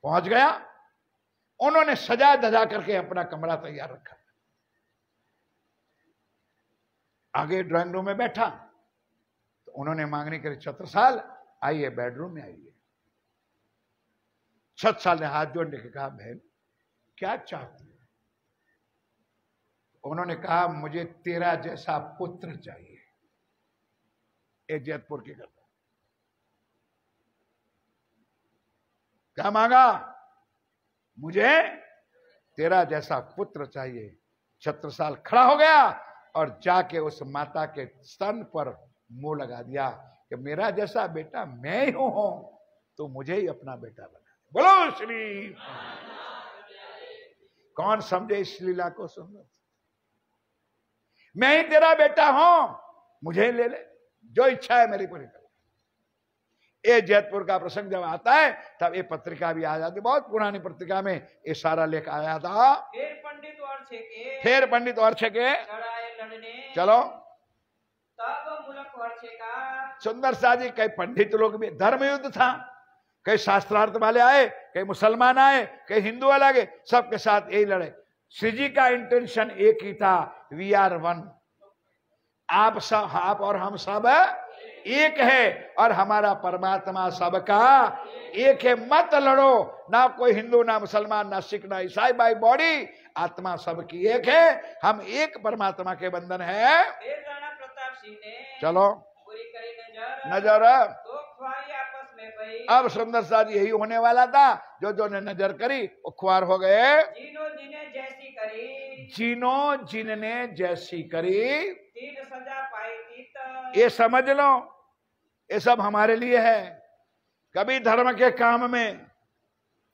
Speaker 1: पहुंच गया। उन्होंने सजा धजा करके अपना कमरा तैयार रखा, आगे ड्राइंग रूम में बैठा तो उन्होंने मांगनी करी, छत्रसाल आइए बेडरूम में आइए। छत्रसाल ने हाथ जोड़ने के कहा, बहन क्या चाहती है? उन्होंने कहा, मुझे तेरा जैसा पुत्र चाहिए। ये जेतपुर की कथा। क्या मांगा? मुझे तेरा जैसा पुत्र चाहिए। छत्रसाल खड़ा हो गया और जाके उस माता के स्तन पर मुंह लगा दिया कि मेरा जैसा बेटा मैं ही हूं, तो मुझे ही अपना बेटा बना। बोलो श्री। कौन समझे इस लीला को? सुंदर, मैं ही तेरा बेटा हूं, मुझे ले ले, जो इच्छा है मेरी पूरी कर। ये जेतपुर का प्रसंग जब आता है तब ये पत्रिका भी आ जाती, बहुत पुरानी पत्रिका में ये सारा लेख आया था।
Speaker 2: फिर पंडित और छेके
Speaker 1: चलो
Speaker 2: तब मुलक वर्षे का
Speaker 1: सुंदर सा जी, कई पंडित लोग भी, धर्म युद्ध था, कई शास्त्रार्थ वाले आए, कई मुसलमान आए, कई हिंदू वाले आए, सबके साथ यही लड़े। श्री जी का इंटेंशन एक ही था, वी आर वन। आप सब, आप और हम सब एक है और हमारा परमात्मा सबका एक है। मत लड़ो, ना कोई हिंदू, ना मुसलमान, ना सिख, ना ईसाई, बाई बॉडी आत्मा सबकी एक है, हम एक परमात्मा के बंधन है।
Speaker 2: राणा प्रताप सिंह ने
Speaker 1: चलो
Speaker 2: पूरी करी
Speaker 1: नजर
Speaker 2: तो ख्वारी आपस में भई।
Speaker 1: अब सुंदर सा जी यही होने वाला था, जो ने नजर करी वो खुआर हो गए।
Speaker 2: जीनो जिने जैसी करी,
Speaker 1: जीनो जिनने जैसी करी,
Speaker 2: तीन सजा पाई तीत।
Speaker 1: ये समझ लो, ये सब हमारे लिए है। कभी धर्म के काम में,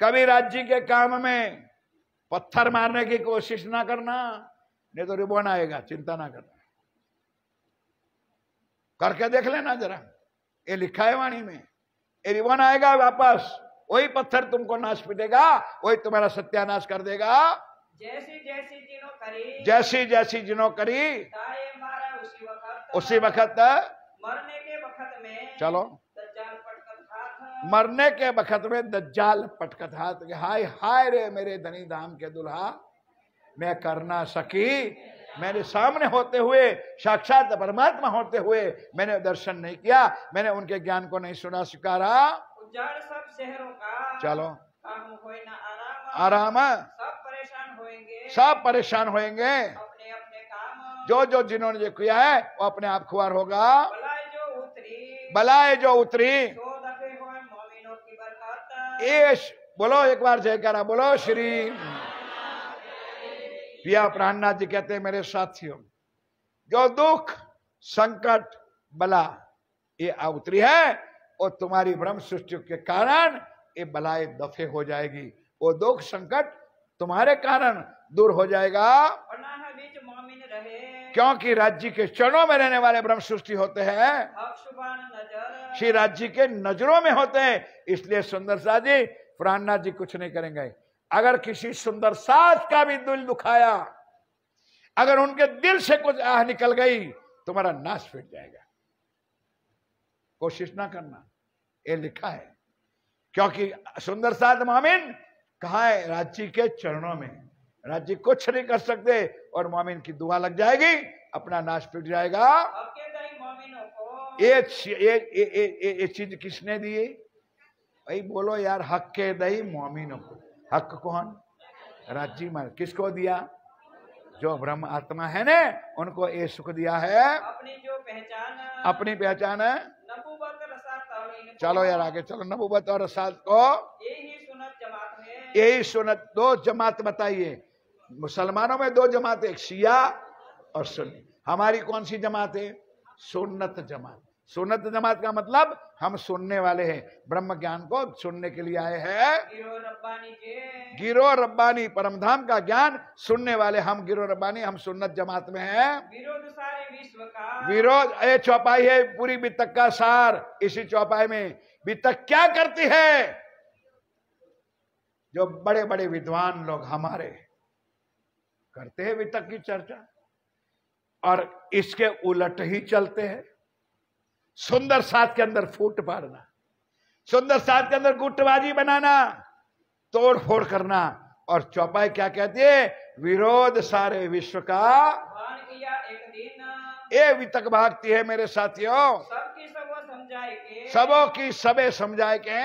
Speaker 1: कभी राज्य के काम में पत्थर मारने की कोशिश ना करना, नहीं तो रिबॉन आएगा, चिंता ना करना। करके देख लेना जरा, ये लिखा है वाणी में, ये रिबॉन आएगा वापस, वही पत्थर तुमको नाश पीटेगा, वही तुम्हारा सत्यानाश कर देगा।
Speaker 2: जैसी जैसी जिनो करी
Speaker 1: जैसी जैसी जिनो करी
Speaker 2: ताए मारा
Speaker 1: उसी वक्त
Speaker 2: मरने के वक्त में
Speaker 1: चलो
Speaker 2: दज्जाल पटकत हाथ
Speaker 1: मरने के वक्त में दज्जाल पटकत हाथ के हाय हाय रे मेरे धनी धाम के दुल्हा मैं कर ना सकी मेरे सामने होते हुए साक्षात परमात्मा होते हुए मैंने दर्शन नहीं किया मैंने उनके ज्ञान को नहीं सुना स्वीकारा
Speaker 2: उजाड़ सब शहरों का
Speaker 1: चलो
Speaker 2: काम होए ना
Speaker 1: आराम
Speaker 2: सब परेशान होएंगे
Speaker 1: सब परेशान होंगे
Speaker 2: अपने अपने काम
Speaker 1: जो जिन्होंने जो किया है वो अपने आप खुआर होगा
Speaker 2: बलाए जो उतरी
Speaker 1: दफे
Speaker 2: होए मोमिनों की बरकत
Speaker 1: एश बोलो एक बार जयकारा बोलो श्री पिया प्राणनाथ जी कहते हैं मेरे साथियों जो दुख संकट बला ये उतरी है और तुम्हारी ब्रह्म सृष्टि के कारण ये बलाए दफे हो जाएगी वो दुख संकट तुम्हारे कारण दूर हो जाएगा
Speaker 2: बीच मोमिन रहे
Speaker 1: क्योंकि राज्य के चरणों में रहने वाले ब्रह्म सृष्टि होते हैं
Speaker 2: नजर
Speaker 1: श्री राज्य के नजरों में होते हैं इसलिए सुंदर साथ जी प्राणनाथ जी कुछ नहीं करेंगे अगर किसी सुंदर साथ का भी दिल दुखाया अगर उनके दिल से कुछ आह निकल गई तुम्हारा नाश फिट जाएगा कोशिश ना करना ये लिखा है क्योंकि सुंदर साथ मोमिन कहा है राज्य के चरणों में राज्य कुछ नहीं कर सकते और मोमिन की दुआ लग जाएगी अपना नाश फिट जाएगा ये चीज किसने दी भाई बोलो यार हक के दही मोमिनों को हक कौन राज्य में किसको दिया जो ब्रह्म आत्मा है ने उनको ये सुख दिया है अपनी पहचान है चलो यार आगे चलो नबूवत और रसात को यही सुन्नत दो जमात बताइए मुसलमानों में दो जमात एक शिया और सुन्नी हमारी कौन सी जमात है सुन्नत जमात सुन्नत जमात का मतलब हम सुनने वाले हैं ब्रह्म ज्ञान को सुनने के लिए आए हैं गिरो रब्बानी परमधाम का ज्ञान सुनने वाले हम गिरो रब्बानी हम सुन्नत जमात में हैं
Speaker 2: विरोध सारे विश्व का
Speaker 1: विरोध ये चौपाई है पूरी वितक का सार इसी चौपाई में वितक क्या करती है जो बड़े बड़े विद्वान लोग हमारे करते हैं वितक की चर्चा और इसके उलट ही चलते हैं सुंदर साथ के अंदर फूट पाड़ना सुंदर साथ के अंदर गुटबाजी बनाना तोड़ फोड़ करना और चौपाई क्या कहती है विरोध सारे विश्व का
Speaker 2: एक दिन
Speaker 1: ये वितक भागती है मेरे साथियों सबों की सबे समझाए के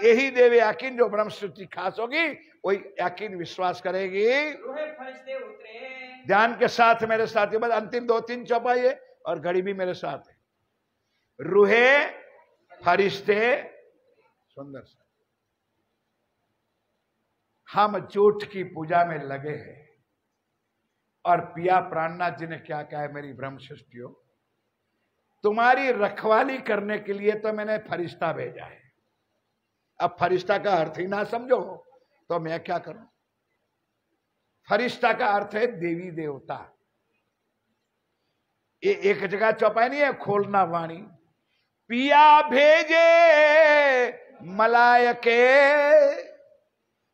Speaker 1: यही देवे याकीन जो ब्रह्म सृष्टि खास होगी वही याकीन विश्वास करेगी ध्यान के साथ मेरे साथियों बस अंतिम 2-3 चौपाई है और घड़ी भी मेरे साथ है रूहे फरिश्ते सुंदर सा हम झूठ की पूजा में लगे हैं और पिया प्राणनाथ जी ने क्या कहा है मेरी ब्रह्म सृष्टियों तुम्हारी रखवाली करने के लिए तो मैंने फरिश्ता भेजा है अब फरिश्ता का अर्थ ही ना समझो तो मैं क्या करूं फरिश्ता का अर्थ है देवी देवता ये एक जगह चौपाई नहीं है खोलना वाणी पिया भेजे मलायके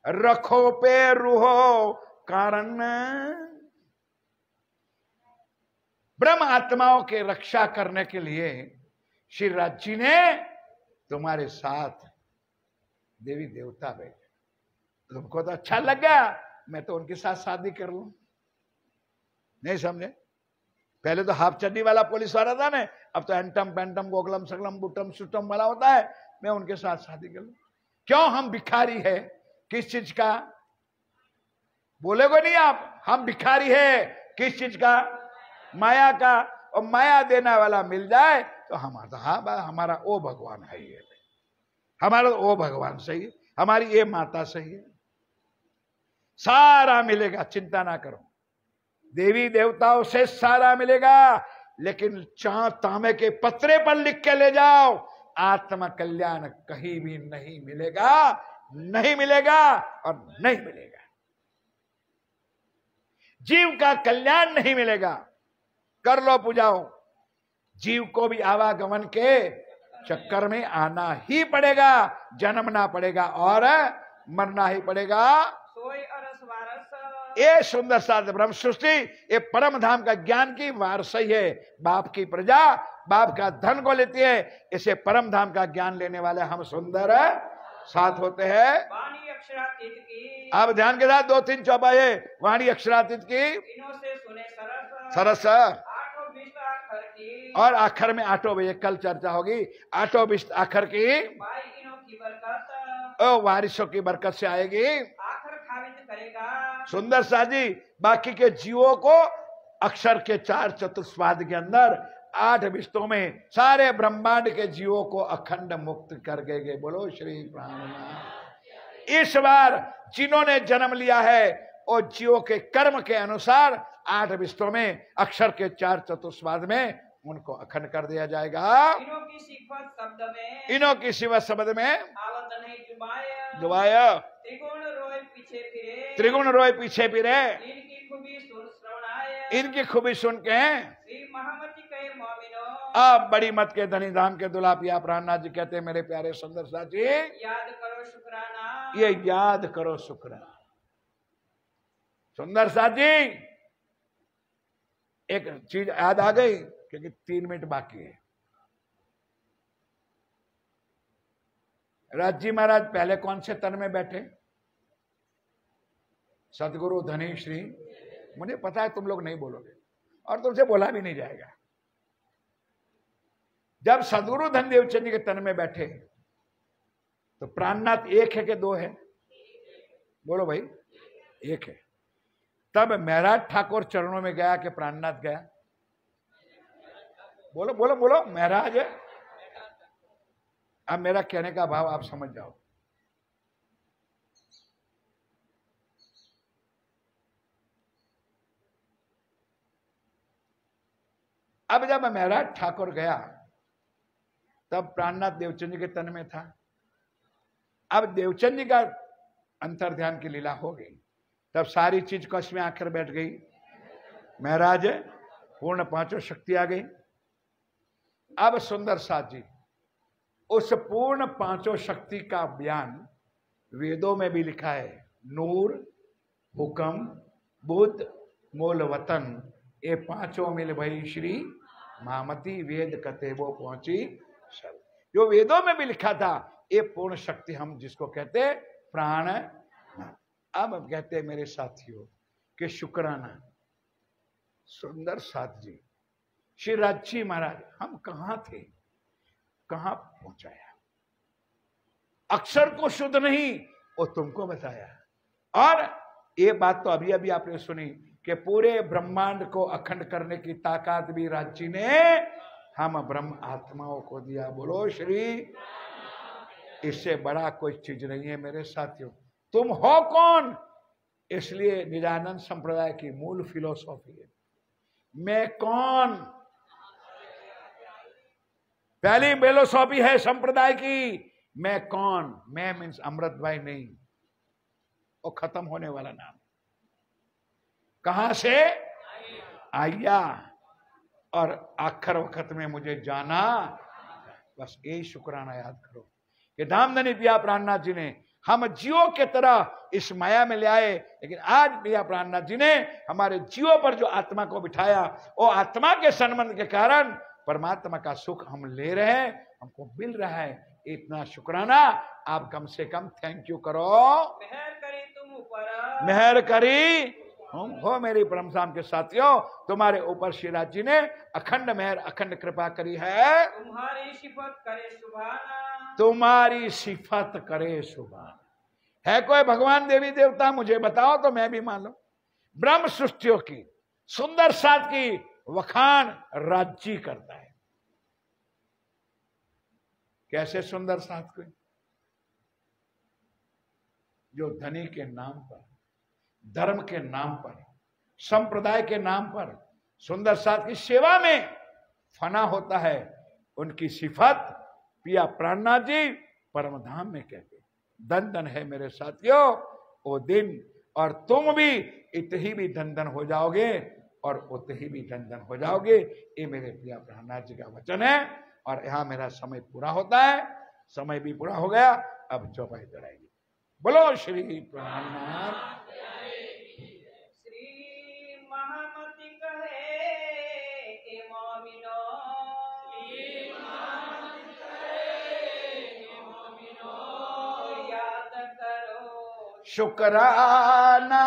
Speaker 1: रखो पे रूहो कारण ब्रह्म आत्माओं के रक्षा करने के लिए श्री राज्य ने तुम्हारे साथ देवी देवता भेजे तुमको तो अच्छा लग गया मैं तो उनके साथ शादी कर लूं नहीं समझे पहले तो हाफ चड्डी वाला पुलिस वाला था ना अब तो एंटम पेंटम गोगलम सकलम बुटम सुटम वाला होता है मैं उनके साथ शादी कर लूं क्यों हम भिखारी है किस चीज का बोलेगो नहीं आप हम भिखारी है किस चीज का माया का और माया देने वाला मिल जाए तो हमारा हाँ हमारा ओ भगवान है ये हमारा ओ भगवान सही है हमारी ये माता सही है सारा मिलेगा चिंता ना करो देवी देवताओं से सारा मिलेगा लेकिन चांद तांबे के पत्रे पर लिख के ले जाओ आत्म कल्याण कहीं भी नहीं मिलेगा नहीं मिलेगा और नहीं मिलेगा जीव का कल्याण नहीं मिलेगा कर लो पूजाओ जीव को भी आवागमन के चक्कर में आना ही पड़ेगा जन्मना पड़ेगा और मरना ही पड़ेगा
Speaker 2: सोई अरस
Speaker 1: ये सुंदर साथ ब्रह्म सृष्टि, ये परम धाम का ज्ञान की वारसाई है। बाप की प्रजा बाप का धन को लेती है, इसे परम धाम का ज्ञान लेने वाले हम सुंदर साथ होते हैं।
Speaker 2: वाणी अक्षरातीत की,
Speaker 1: अब ध्यान के साथ 2-3 चौपाई है। वाणी अक्षरातीत की,
Speaker 2: इन्हों से सुने सरस,
Speaker 1: सरस,
Speaker 2: आठों बीस अक्षर की,
Speaker 1: और आखिर में आठों बजे कल चर्चा होगी। आठों बीस आखिर की
Speaker 2: पाई इन्हों की बरकत,
Speaker 1: ओ वारिसों की बरकत से आएगी।
Speaker 2: आखिर खाविंद करेगा।
Speaker 1: सुंदर साजी बाकी के जीवों को अक्षर के 4 चतुस्वाद के अंदर 8 विस्तों में सारे ब्रह्मांड के जीवों को अखंड मुक्त कर गए। बोलो श्री प्राणनाथ। इस बार जिन्होंने जन्म लिया है और जीवों के कर्म के अनुसार 8 विस्तों में अक्षर के 4 चतुस्वाद में उनको अखंड कर दिया जाएगा।
Speaker 2: इन्हों की सिफत शब्द में,
Speaker 1: इन्हों की सिवा शब्द में
Speaker 2: आवत नहीं
Speaker 1: जुबाया,
Speaker 2: त्रिगुण रोए पीछे फिरे,
Speaker 1: त्रिगुण रोए पीछे फिरे,
Speaker 2: इनकी खूबी सुन श्रवणाय,
Speaker 1: इनकी खूबी सुन के
Speaker 2: श्री महामती कहे मोमिनो,
Speaker 1: अब बड़ी मत के धनी धाम के दुल्हा पिया प्राणनाथ जी कहते हैं, मेरे प्यारे सुंदर साथ जी
Speaker 2: याद करो शुक्राना,
Speaker 1: ये याद करो शुक्राना। सुंदर साथ जी एक चीज याद आ गई, क्योंकि 3 मिनट बाकी है। राज जी महाराज पहले कौन से तन में बैठे? सदगुरु धनी श्री। मुझे पता है तुम लोग नहीं बोलोगे और तुमसे बोला भी नहीं जाएगा। जब सदगुरु धन देवचंद जी के तन में बैठे तो प्राणनाथ एक है कि 2 है? बोलो भाई, एक है। तब महराज ठाकुर चरणों में गया कि प्राणनाथ गया? बोलो बोलो बोलो, महराज है। अब मेरा कहने का भाव आप समझ जाओ। अब जब महराज ठाकुर गया तब प्राणनाथ देवचंद जी के तन में था। अब देवचंद जी का अंतर्ध्यान की लीला हो गई, तब सारी चीज कश में आकर बैठ गई। महराज पूर्ण 5 शक्ति आ गई। अब सुंदर साथ जी उस पूर्ण 5 शक्ति का बयान वेदों में भी लिखा है। नूर, हुक्म, बुद्ध, मूल वतन, ये 5 मिल भई श्री महामती, वेद कते वो पहुंची सब। जो वेदों में भी लिखा था, ये पूर्ण शक्ति हम जिसको कहते प्राण। अब कहते मेरे साथियों कि शुक्राना सुंदर साथ जी, श्री राजी महाराज हम कहां थे, कहां पहुंचाया। अक्षर को शुद्ध नहीं वो तुमको बताया। और ये बात तो अभी अभी आपने सुनी कि पूरे ब्रह्मांड को अखंड करने की ताकत भी राजी ने हम ब्रह्म आत्माओं को दिया। बोलो श्री। इससे बड़ा कोई चीज नहीं है मेरे साथियों। तुम हो कौन? इसलिए निजानंद संप्रदाय की मूल फिलोसॉफी है मैं कौन। पहली फिलोसॉफी है संप्रदाय की मैं कौन। मैं मीन्स अमृत भाई नहीं, वो खत्म होने वाला नाम। कहां से आया और आखिर वक्त में मुझे जाना। बस यही शुक्राना याद करो कि धामधनी पिया प्राणनाथ जी ने हम जीवों के तरह इस माया में ले आए, लेकिन आज पिया प्राणनाथ जी ने हमारे जीवों पर जो आत्मा को बिठाया, वो आत्मा के संबंध के कारण परमात्मा का सुख हम ले रहे हैं, हमको मिल रहा है। इतना शुक्राना आप कम से कम थैंक यू करो।
Speaker 2: मेहर करी तुम ऊपर,
Speaker 1: मेहर करी हम हो मेरी परमधाम के साथियों, तुम्हारे ऊपर श्रीराज जी ने अखंड मेहर अखंड कृपा करी है।
Speaker 2: तुम्हारी सिफत करे सुभाना,
Speaker 1: तुम्हारी सिफत करे सुभाना। है कोई भगवान देवी देवता मुझे बताओ तो मैं भी मान लूं। ब्रह्म सृष्टियों की सुंदर साथ की वखान राज्य करता है। कैसे सुंदर साथ को? जो धनी के नाम पर, धर्म के नाम पर, संप्रदाय के नाम पर सुंदर साथ की सेवा में फना होता है, उनकी सिफत पिया प्राणनाथ जी परमधाम में कहते। धन धन है मेरे साथियों वो दिन, और तुम भी इतनी भी धन धन हो जाओगे और उतनी भी धन धन हो जाओगे। ये मेरे पिया प्राणनाथ जी का वचन है। और यहां मेरा समय पूरा होता है, समय भी पूरा हो गया। अब चौपाई चढ़ाएगी। बोलो श्री प्राणनाथ। शुकराना।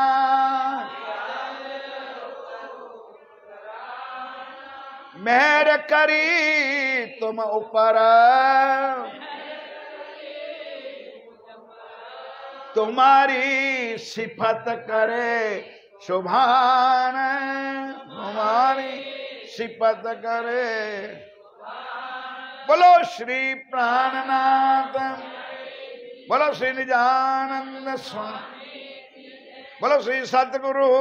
Speaker 1: मेहर करी तुम ऊपर, तुम्हारी सिफत करे शुभान, तुम्हारी सिफत करे। बोलो श्री प्राणनाथ, बोलो श्री निजानंद स्वामी, बोलो श्री सतगुरु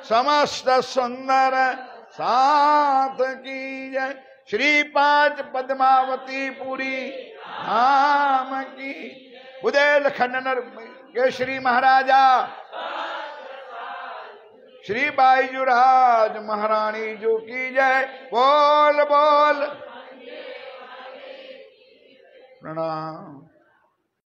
Speaker 1: समस्त सुंदर साथ की जय। श्री पांच पद्मावती पुरी धाम की। बुंदेलखंड केसरी महाराजा श्री बाईजूराज महारानी जो की जय। बोल बोल प्रणाम।